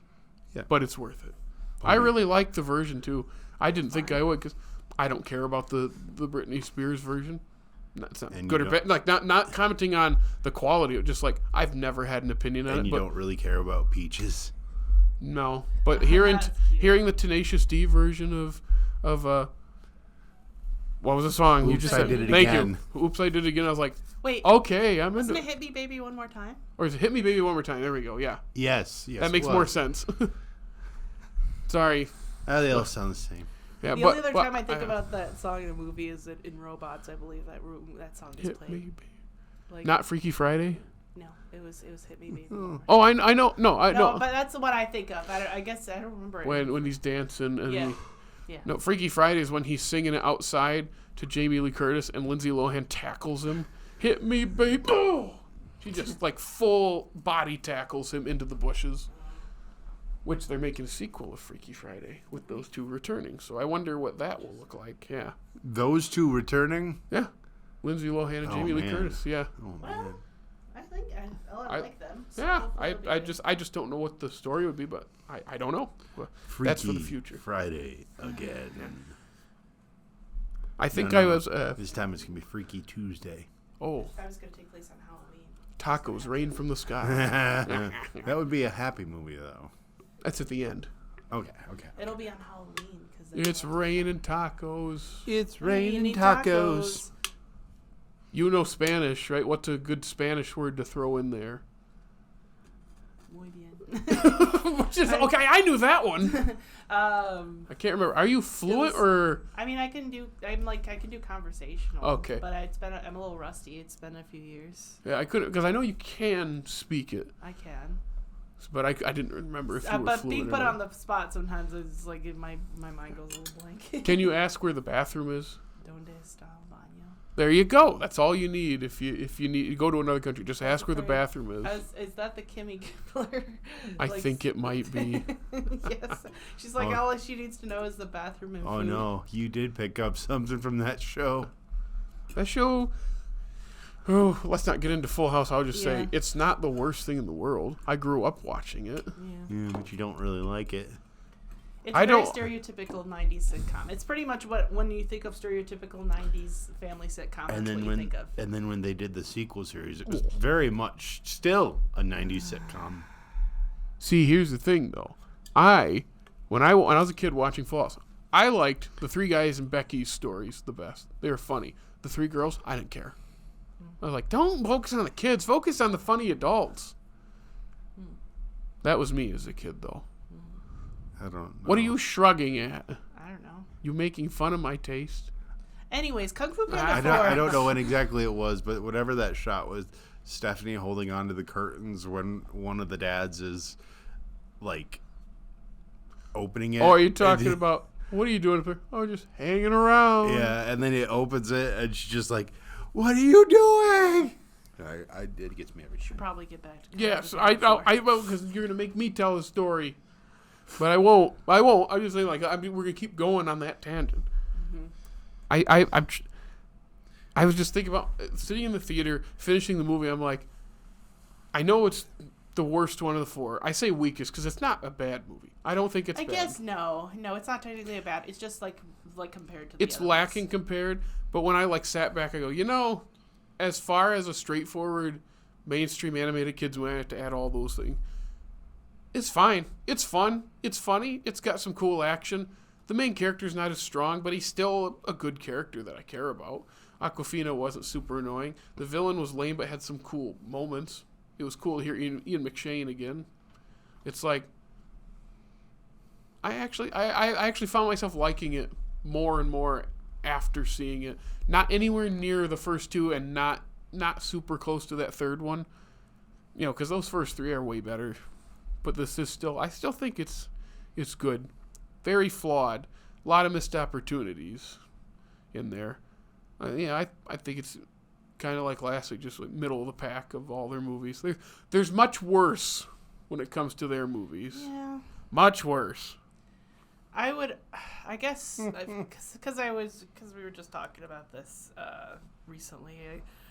Yeah. But it's worth it. I really like the version, too. I didn't think I would, because I don't care about the Britney Spears version. It's not And good you or bad. Like, not commenting on the quality. Just like, I've never had an opinion on it. and you But don't really care about Peaches. no. But hearing the Tenacious D version of what was the song? You Oops, just I said, Did It thank Again. you. Oops, I did it again. I was like, Wait. okay, I'm into Wasn't it it. Hit Me Baby One More Time? Or is it Hit Me Baby One More Time? There we go. Yeah. Yes. That makes more sense. Sorry. They all sound the same. Yeah, The only other time I think about that song in a movie is that in Robots, I believe that song is Hit played. Me Baby. Like, Not Freaky Friday? No, it was Hit Me Baby. Oh, I know. No, No, but that's what I think of. I guess I don't remember it. when he's dancing and Yeah. Yeah. no, Freaky Friday is when he's singing it outside to Jamie Lee Curtis and Lindsay Lohan tackles him. Hit me, baby. Oh! She just like full body tackles him into the bushes. Which they're making a sequel of Freaky Friday with those 2 returning. So I wonder what that will look like. Yeah. Those 2 returning? Yeah. Lindsay Lohan and Jamie Lee man. Curtis. Yeah. Oh Well, man. I think I like them. So Yeah. hopefully it'll be I just don't know what the story would be, but I don't know. But Freaky that's for the future. Friday again. I think No, I no. was This time it's gonna be Freaky Tuesday. oh, I was going to take place on Halloween. tacos rain from the sky. That would be a happy movie though. That's at the end. Okay. It'll be on Halloween because It's raining tacos. It's raining tacos. You know Spanish, right? What's a good Spanish word to throw in there? Muy bien. Which is, okay, I knew that one. I I can't remember. Are you fluent or? mean, I can do conversational. Okay. But I'm a little rusty. It's been a few years. Yeah, I couldn't because I know you can speak it. I can. But I didn't remember if you were But fluent being or put not. on the spot sometimes is like my mind goes a little blank. Can you ask where the bathroom is? Donde está el baño? There you go. That's all you need. If you need to go to another country, just ask where the bathroom is. Is that the Kimmy Gibbler? I think it might be. Yes. She's like, all she needs to know is the bathroom and food. Oh no, you did pick up something from that show. That show. Oh, let's not get into Full House. I'll just say Yeah. it's not the worst thing in the world. I grew up watching it. Yeah. But you don't really like it. It's I very don't- stereotypical 90s sitcom. It's pretty much what, when you think of stereotypical 90s family sitcom, that's what you think of. And then when they did the sequel series, it was very much still a 90s sitcom. See, here's the thing, though. When I was a kid watching Full House, I liked the three guys and Becky's stories the best. They were funny. The three girls, I didn't care. I was like, don't focus on the kids. Focus on the funny adults. That was me as a kid, though. I don't know. What are you shrugging at? I don't know. You making fun of my taste? Anyways, Kung Fu Panda I 4. don't know when exactly it was, but whatever that shot was, Stephanie holding onto the curtains when one of the dads is, like, opening it. Oh, are you talking about, what are you doing up there? Oh, just hanging around. Yeah, and then he opens it, and she's just like, what are you doing? It gets me every time. Probably get back to Kung Yes, Fu Panda 4. I will, because you're going to make me tell the story. But I won't. I'm just saying, like, we're going to keep going on that tangent. I was just thinking about sitting in the theater, finishing the movie. I'm like, I know it's the worst one of the four. I say weakest because it's not a bad movie. I don't think it's I bad. guess no, it's not technically a bad. It's just like compared to the It's other lacking ones. compared. But when I, like, sat back, I go, as far as a straightforward mainstream animated kids movie, I have to add all those things. It's fine. It's fun. It's funny. It's got some cool action. The main character's not as strong, but he's still a good character that I care about. Awkwafina wasn't super annoying. The villain was lame, but had some cool moments. It was cool to hear Ian McShane again. It's like, I actually found myself liking it more and more after seeing it. Not anywhere near the first two, and not super close to that third one. Because those first three are way better. But this is I still think it's good. Very flawed. A lot of missed opportunities in there. I think it's kind of like last week, just like middle of the pack of all their movies. There's much worse when it comes to their movies. Yeah. Much worse. I guess, because we were just talking about this recently.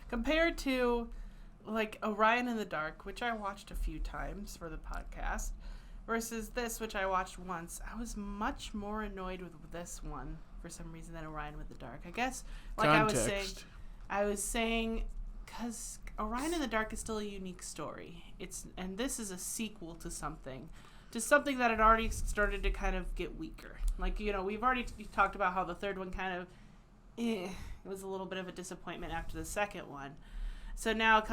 Compared to, like, Orion in the Dark, which I watched a few times for the podcast, versus this, which I watched once, I was much more annoyed with this one for some reason than Orion with the Dark. I guess, like Context. I was saying, because Orion in the Dark is still a unique story. And this is a sequel to something that had already started to kind of get weaker. Like, we've already talked about how the third one kind of, it was a little bit of a disappointment after the second one. So now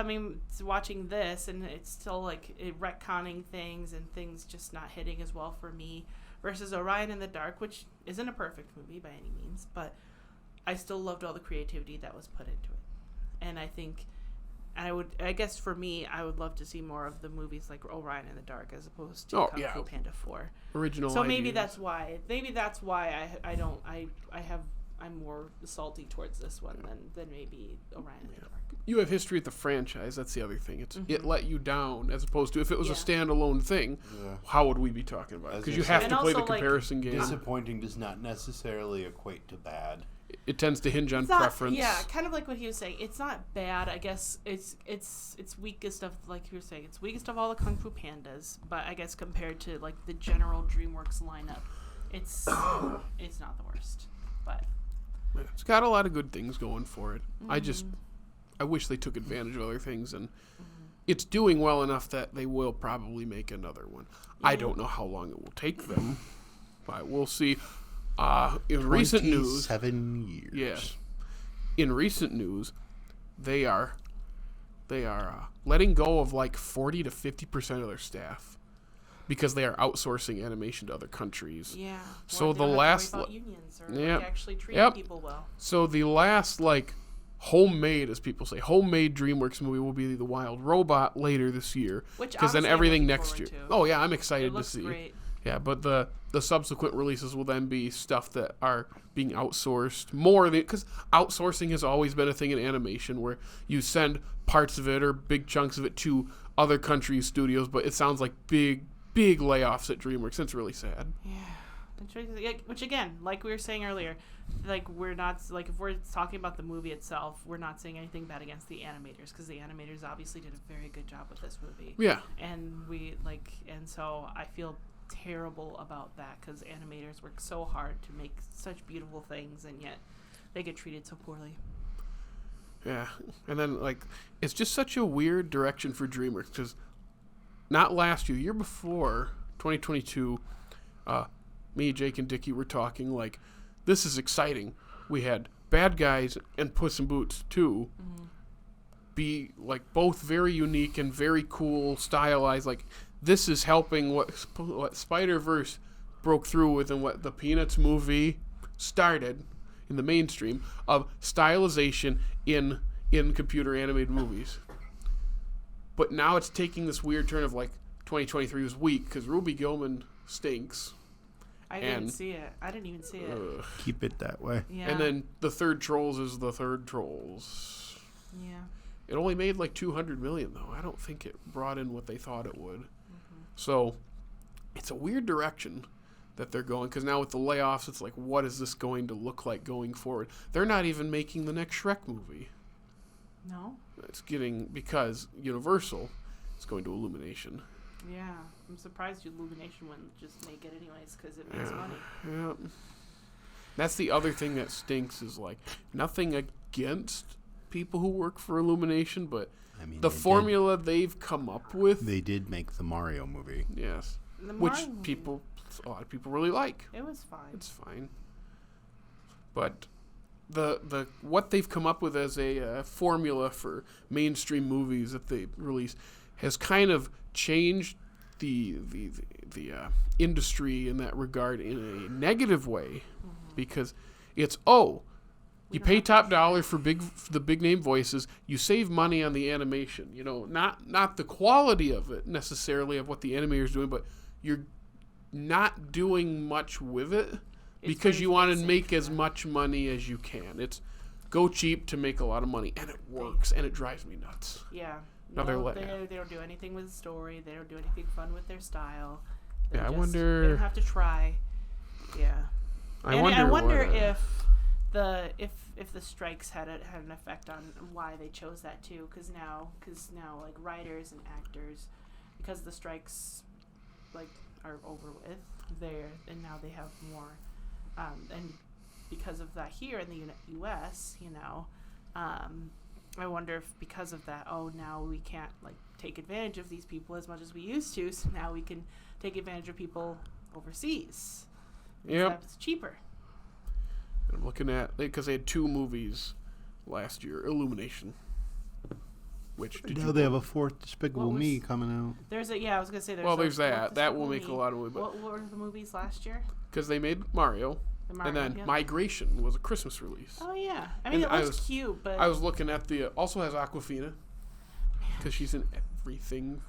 watching this, and it's still like retconning things and things just not hitting as well for me, versus Orion in the Dark, which isn't a perfect movie by any means, but I still loved all the creativity that was put into it. And I think, I guess for me, I would love to see more of the movies like Orion in the Dark as opposed to Kung Fu Panda 4. Original. So maybe ideas. that's why. I'm more salty towards this one than maybe Orion in the Dark. You have history with the franchise. That's the other thing. It let you down, as opposed to if it was a standalone thing. Yeah. How would we be talking about it? Because you have And to play the also, like, comparison game. Disappointing does not necessarily equate to bad. It tends to hinge on It's not- preference. Yeah, kind of like what he was saying. It's not bad. I guess it's weakest of, like you were saying, it's weakest of all the Kung Fu Pandas. But I guess compared to like the general DreamWorks lineup, it's not the worst. But It's got a lot of good things going for it. I wish they took advantage of other things, and it's doing well enough that they will probably make another one. I don't know how long it will take them, but we'll see. In recent news, 7 years. yes, in recent news, they are letting go of like 40 to 50% of their staff because they are outsourcing animation to other countries. yeah. So Well, the they don't have to last worry about unions or Yep. like actually treating Yep. people well. So the last like homemade, as people say, homemade DreamWorks movie will be The Wild Robot later this year. Because then everything next year. Oh yeah, I'm excited to see. Great. Yeah, but the subsequent releases will then be stuff that are being outsourced more than, because outsourcing has always been a thing in animation where you send parts of it or big chunks of it to other countries' studios, but it sounds like big layoffs at DreamWorks. It's really sad. Yeah. Which again, like we were saying earlier, like we're not, like if we're talking about the movie itself, we're not saying anything bad against the animators, because the animators obviously did a very good job with this movie. Yeah. And so I feel terrible about that, because animators work so hard to make such beautiful things, and yet they get treated so poorly. Yeah. And then, like, it's just such a weird direction for DreamWorks, because not last year before, 2022, me, Jake, and Dickie were talking, like, this is exciting. We had Bad Guys and Puss in Boots 2 be, like, both very unique and very cool, stylized. Like, this is helping what Spider-Verse broke through with and what the Peanuts movie started in the mainstream of stylization in computer animated movies. But now it's taking this weird turn of, like, 2023 was weak because Ruby Gillman stinks. I didn't see it. I didn't even see it. Keep it that way. Yeah. And then the third Trolls is the third Trolls. Yeah. It only made like $200 million, though. I don't think it brought in what they thought it would. So it's a weird direction that they're going, because now with the layoffs, it's like, what is this going to look like going forward? They're not even making the next Shrek movie. No? It's getting, because Universal is going to Illumination. Yeah. I'm surprised Illumination wouldn't just make it anyways, because it makes money. Yeah. That's the other thing that stinks is, like, nothing against people who work for Illumination, but I mean, the formula they've come up with. They did make the Mario movie. Yes. The Which Mario movie, a lot of people really like. it was fine. It's fine. But the what they've come up with as a formula for mainstream movies that they release has kind of changed the industry in that regard in a negative way, because it's you pay top dollar for the big name voices. You save money on the animation. You know, not the quality of it necessarily of what the animator's doing, but you're not doing much with it because you want to make as much money as you can. It's go cheap to make a lot of money, and it works, and it drives me nuts. Yeah. They don't do anything with the story. They don't do anything fun with their style. They I wonder. They don't have to try. Yeah. I wonder if the strikes had an effect on why they chose that too. Because now like writers and actors, because the strikes like are over with and now they have more, and because of that here in the U.S., I wonder if because of that, now we can't like take advantage of these people as much as we used to. So now we can take advantage of people overseas. Yep. It's cheaper. I'm looking at, because they had 2 movies last year, Illumination. Which Now they have a 4th Despicable Me coming out. I was gonna say there's that. That will make a lot of money. What were the movies last year? Because they made Mario. And then Migration was a Christmas release. Oh yeah, I mean it looks cute, but I was looking at also has Awkwafina, because she's in everything.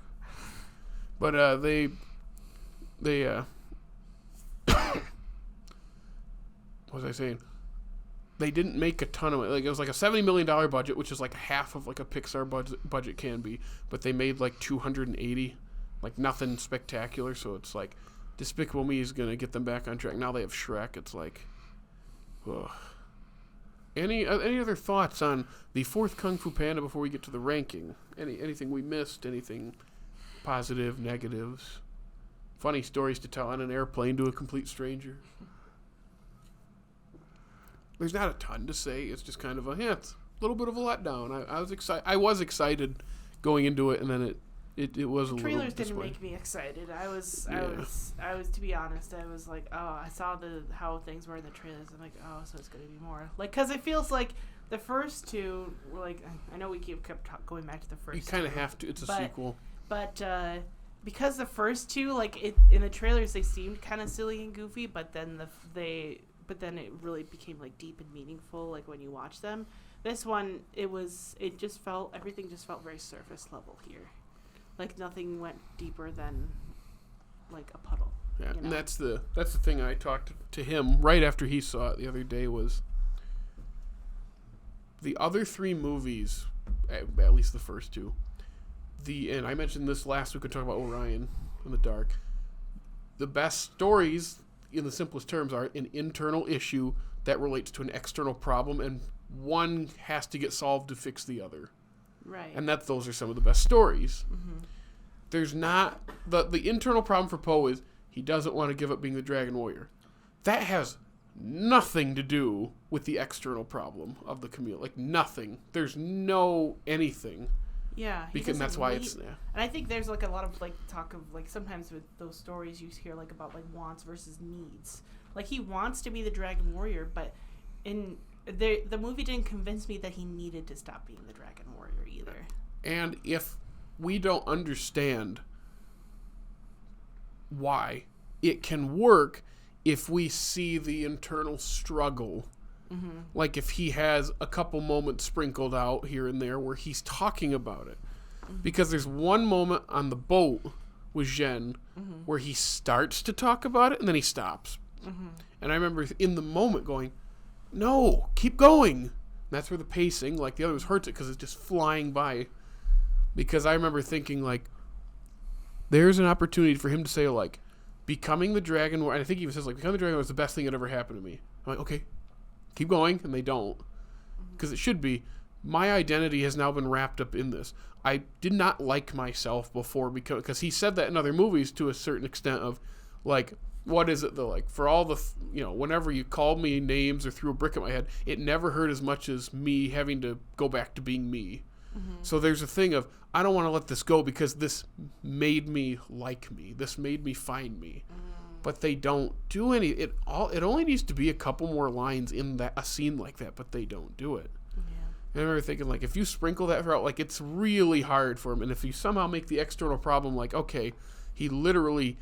But they what was I saying? They didn't make a ton of it. Like it was like a $70 million budget, which is like half of like a Pixar budget can be. But they made like 280, like nothing spectacular. So it's like Despicable Me is gonna get them back on track. Now they have Shrek. It's like, ugh. Any other thoughts on the 4th Kung Fu Panda before we get to the ranking? Anything we missed? Anything positive, negatives? Funny stories to tell on an airplane to a complete stranger? There's not a ton to say. It's just kind of it's a little bit of a letdown. I was excited going into it, and then it was a little. Trailers didn't make me excited. I was to be honest. I was like, I saw how things were in the trailers. I'm like, so it's gonna be more like, because it feels like the first 2 were like. I know we kept going back to the first. You kind of have to. It's a sequel. But because the first 2, like in the trailers, they seemed kind of silly and goofy, but then it really became like deep and meaningful. Like when you watch them, This one, everything just felt very surface level here. Like nothing went deeper than like a puddle. Yeah, you know? and that's the thing I talked to him right after he saw it the other day was the other 3 movies, at least the first 2. And I mentioned this last week when we talked about Orion in the Dark. The best stories, in the simplest terms, are an internal issue that relates to an external problem, and one has to get solved to fix the other. Right. And those are some of the best stories. Mm-hmm. There's not... The internal problem for Poe is he doesn't want to give up being the Dragon Warrior. That has nothing to do with the external problem of the community. Like, nothing. There's no anything. Yeah. Because that's why it's... Yeah. And I think there's, like, a lot of, like, talk of, like, sometimes with those stories you hear, like, about, like, wants versus needs. Like, he wants to be the Dragon Warrior, but the movie didn't convince me that he needed to stop being the Dragon Warrior either. And if we don't understand why, it can work if we see the internal struggle. Mm-hmm. Like if he has a couple moments sprinkled out here and there where he's talking about it. Mm-hmm. Because there's one moment on the boat with Zhen where he starts to talk about it and then he stops. Mm-hmm. And I remember in the moment going, no, keep going. And that's where the pacing, like the others, hurts it because it's just flying by. Because I remember thinking, like, there's an opportunity for him to say, like, becoming the Dragon Warrior, and I think he even says, like, becoming the Dragon Warrior was the best thing that ever happened to me. I'm like, okay, keep going, and they don't. Because it should be, my identity has now been wrapped up in this. I did not like myself before, because he said that in other movies to a certain extent of, like, what is it, though? Like, for all the, whenever you called me names or threw a brick at my head, it never hurt as much as me having to go back to being me. Mm-hmm. So there's a thing of, I don't want to let this go because this made me like me. This made me find me. But they don't do any. It only needs to be a couple more lines in a scene like that, but they don't do it. Yeah. And I remember thinking, like, if you sprinkle that out, like, it's really hard for him. And if you somehow make the external problem, like, okay, he literally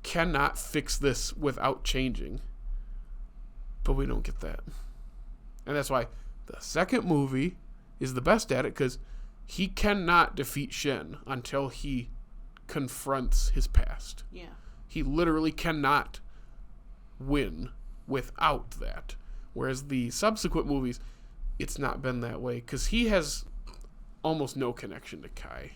cannot fix this without changing. But we don't get that. And that's why the second movie is the best at it, because he cannot defeat Shen until he confronts his past. Yeah. He literally cannot win without that. Whereas the subsequent movies, it's not been that way, because he has almost no connection to Kai.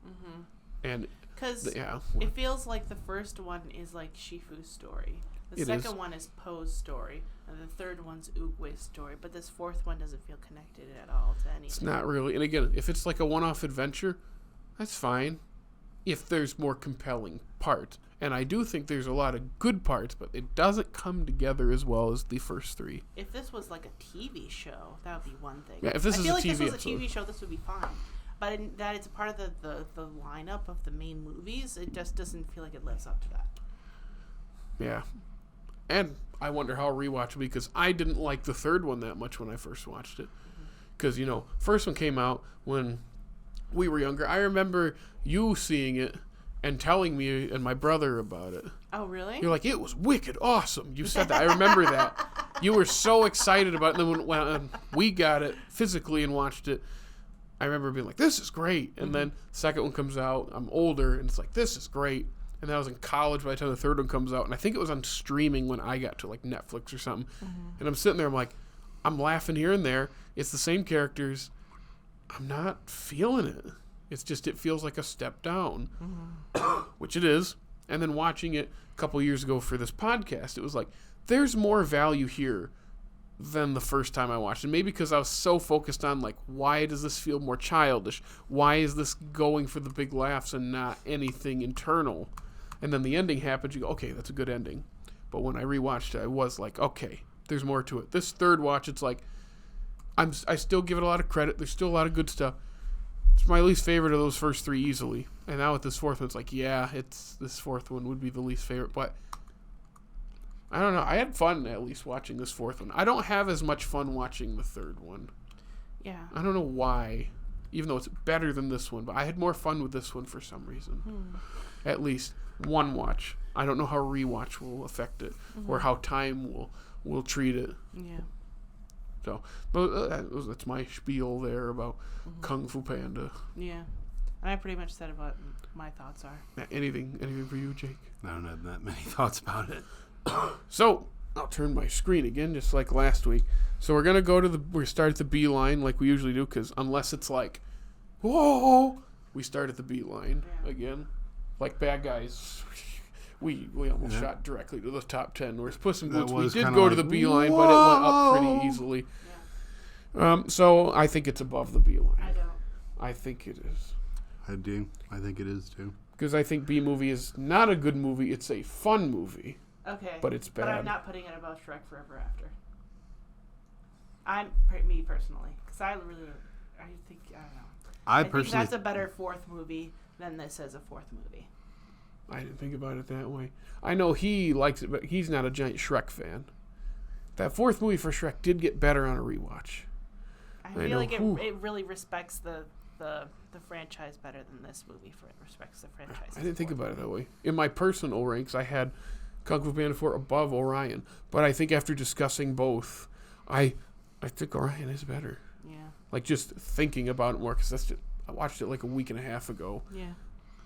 Mm-hmm. And because it feels like the first one is like Shifu's story. The second one is Poe's story, and the third one's Oogway's story, but this fourth one doesn't feel connected at all to anything. It's not really. And again, if it's like a one-off adventure, that's fine. If there's more compelling parts. And I do think there's a lot of good parts, but it doesn't come together as well as the first 3. If this was like a TV show, that would be one thing. Yeah, if this is a TV this was a TV show, this would be fine. But that it's a part of the lineup of the main movies, it just doesn't feel like it lives up to that. Yeah. And I wonder how I'll rewatch it, because I didn't like the third one that much when I first watched it. Because, first one came out when we were younger. I remember you seeing it and telling me and my brother about it. Oh, really? You're like, it was wicked awesome. You said that. I remember that. You were so excited about it. And then when we got it physically and watched it, I remember being like, this is great. And then the second one comes out. I'm older, and it's like, this is great. And then I was in college by the time the third one comes out. And I think it was on streaming when I got to, like, Netflix or something. Mm-hmm. And I'm sitting there, I'm like, I'm laughing here and there. It's the same characters. I'm not feeling it. It's just, it feels like a step down, which it is. And then watching it a couple years ago for this podcast, it was like, there's more value here than the first time I watched it. Maybe because I was so focused on, like, why does this feel more childish? Why is this going for the big laughs and not anything internal? And then the ending happens, you go, okay, that's a good ending. But when I rewatched it, I was like, okay, there's more to it. This third watch, it's like, I still give it a lot of credit. There's still a lot of good stuff. It's my least favorite of those first 3 easily. And now with this fourth one, it's like, yeah, this fourth one would be the least favorite. But I don't know. I had fun at least watching this fourth one. I don't have as much fun watching the third one. Yeah. I don't know why, even though it's better than this one. But I had more fun with this one for some reason. At least one watch. I don't know how rewatch will affect it or how time will treat it. Yeah. So that's my spiel there about Kung Fu Panda. Yeah. And I pretty much said what my thoughts are. Anything for you, Jake? I don't have that many thoughts about it. So I'll turn my screen again, just like last week. So we're gonna we start at the B line like we usually do, because unless it's like, whoa, we start at the B line again, like Bad Guys. We almost shot directly to the top 10. Whereas Puss in Boots, we did go to the B line, but it went up pretty easily. Yeah. So I think it's above the B line. I don't. I think it is. I do. I think it is too. Because I think B movie is not a good movie. It's a fun movie. Okay. But it's bad. But I'm not putting it above Shrek Forever After. Me personally, because I don't know. I think that's a better fourth movie than this as a fourth movie. I didn't think about it that way. I know he likes it, but he's not a giant Shrek fan. That fourth movie for Shrek did get better on a rewatch. I feel like it really respects the franchise better than this movie respects the franchise. I didn't think about it that way. In my personal ranks, I had Kung Fu Panda 4 above Orion, but I think after discussing both, I think Orion is better. Yeah. Like just thinking about it more, because I watched it like a week and a half ago. Yeah.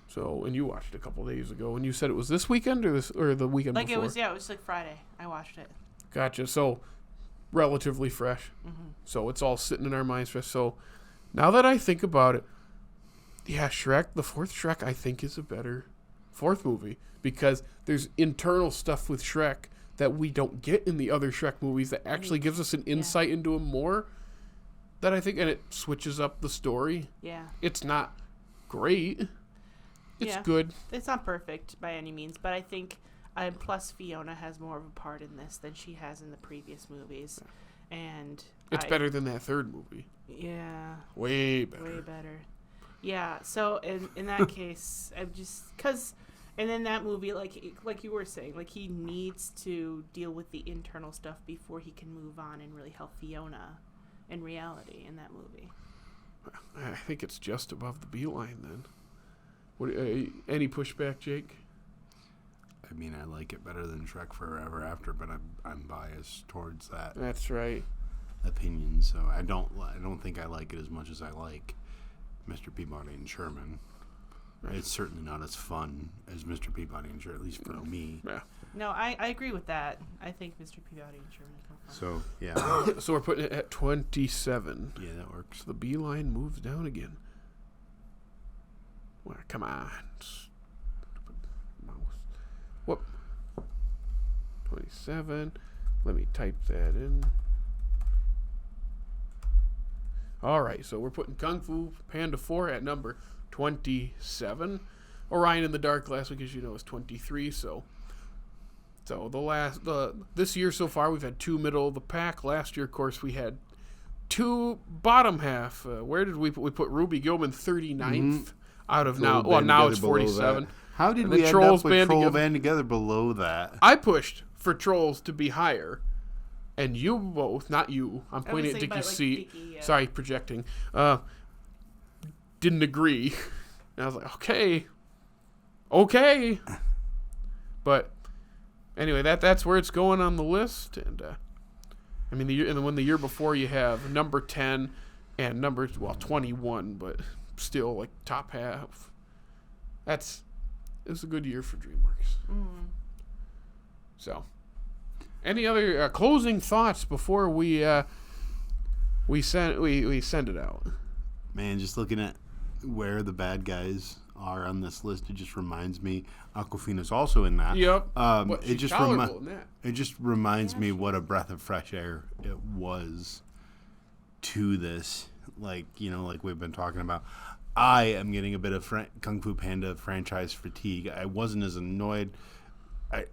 So, and you watched it a couple days ago, and you said it was this weekend or the weekend like before? it was like Friday. I watched it. Gotcha. So, relatively fresh. Mm-hmm. So it's all sitting in our minds fresh. So, now that I think about it, yeah, Shrek, the fourth Shrek, I think is a better fourth movie, because there's internal stuff with Shrek that we don't get in the other Shrek movies that actually gives us an insight into him more. That I think, and it switches up the story. Yeah. It's not great. It's good. It's not perfect by any means, but I think plus Fiona has more of a part in this than she has in the previous movies. And it's better than that third movie. Yeah. Way better. Way better. Yeah, so in that case, I'm just cuz and in that movie like you were saying, like he needs to deal with the internal stuff before he can move on and really help Fiona in reality in that movie. I think it's just above the B line then. What? Any pushback, Jake? I mean, I like it better than Shrek Forever After, but I'm biased towards that. That's right. Opinion. So I don't think I like it as much as I like Mr. Peabody and Sherman. Right. It's certainly not as fun as Mr. Peabody and Sherman, at least for me. Yeah. No, I agree with that. I think Mr. Peabody and Sherman is more fun. So yeah. So we're putting it at 27. Yeah, that works. So the B line moves down again. Well, come on. Mouse. Whoop. 27. Let me type that in. All right, so we're putting Kung Fu Panda 4 at number 27. Orion in the Dark last week, as you know, is 23. So this year so far, we've had 2 middle of the pack. Last year, of course, we had 2 bottom half. Where did we put Ruby Gilman 39th out of now? Well, now it's 47. How did we end up with Troll Band Together below that? I pushed for Trolls to be higher. And you both, not you, I'm pointing at Dickie's seat. Dickie, yeah. Sorry, projecting. Didn't agree. And I was like, okay. But anyway, that's where it's going on the list. And I mean, when the year before you have number 10 and number 21, but still like top half. It was a good year for DreamWorks. Mm. So. Any other closing thoughts before we send it out? Man, just looking at where the bad guys are on this list, it just reminds me Awkwafina's also in that. Yep. It just reminds me what a breath of fresh air it was to this. Like we've been talking about. I am getting a bit of Kung Fu Panda franchise fatigue. I wasn't as annoyed. It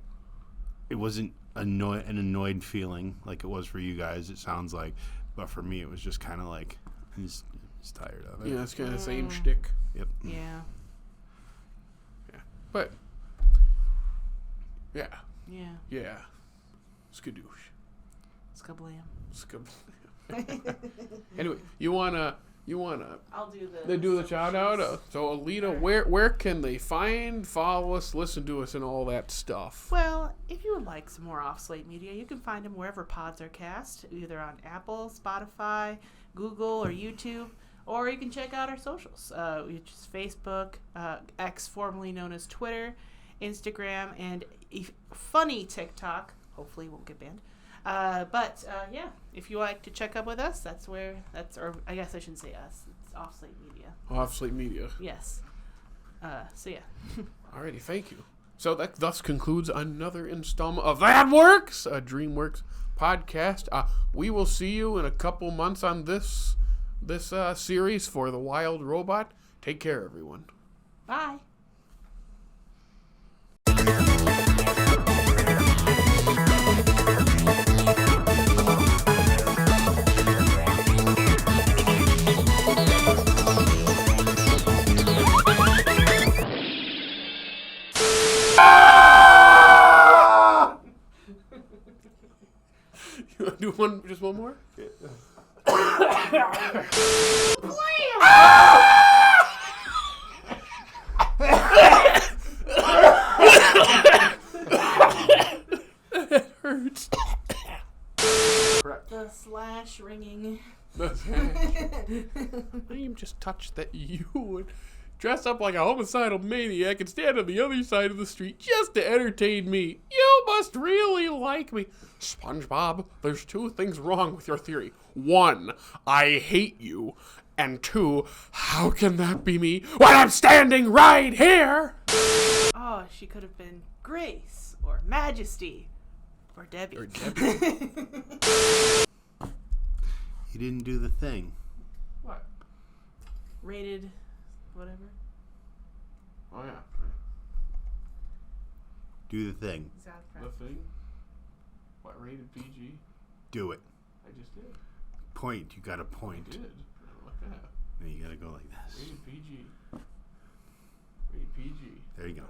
wasn't an annoyed feeling like it was for you guys, it sounds like, but for me it was just kind of like I'm just tired of it. Yeah, it's kind of the same shtick. Yep. Yeah. But yeah. Skadoosh. Skablam. Anyway, you wanna You wanna? I'll do the. They do the shout out. So Aleta, where can they follow us, listen to us, and all that stuff? Well, if you would like some more Off Slate media, you can find them wherever pods are cast, either on Apple, Spotify, Google, or YouTube, or you can check out our socials, which is Facebook, X, formerly known as Twitter, Instagram, and funny TikTok. Hopefully, it won't get banned. Yeah, if you like to check up with us, or I guess I shouldn't say us. It's Off Slate Media. Off Slate Media. Yes. Yeah. Alrighty, thank you. So that thus concludes another installment of That Works, a DreamWorks podcast. We will see you in a couple months on this series for The Wild Robot. Take care, everyone. Bye. You want to do just one more? It hurts. The slash ringing. I am just touched that you would dress up like a homicidal maniac and stand on the other side of the street just to entertain me. You must really like me. SpongeBob, there's two things wrong with your theory. One, I hate you. And two, how can that be me when I'm standing right here? Oh, she could have been Grace or Majesty or Debbie. You didn't do the thing. What? Rated whatever. Oh, yeah. Do the thing. The thing? What, rated PG? Do it. I just did. Point. You got to point. I did. Like that. And you got to go like this. Rated PG. Rated PG. There you go.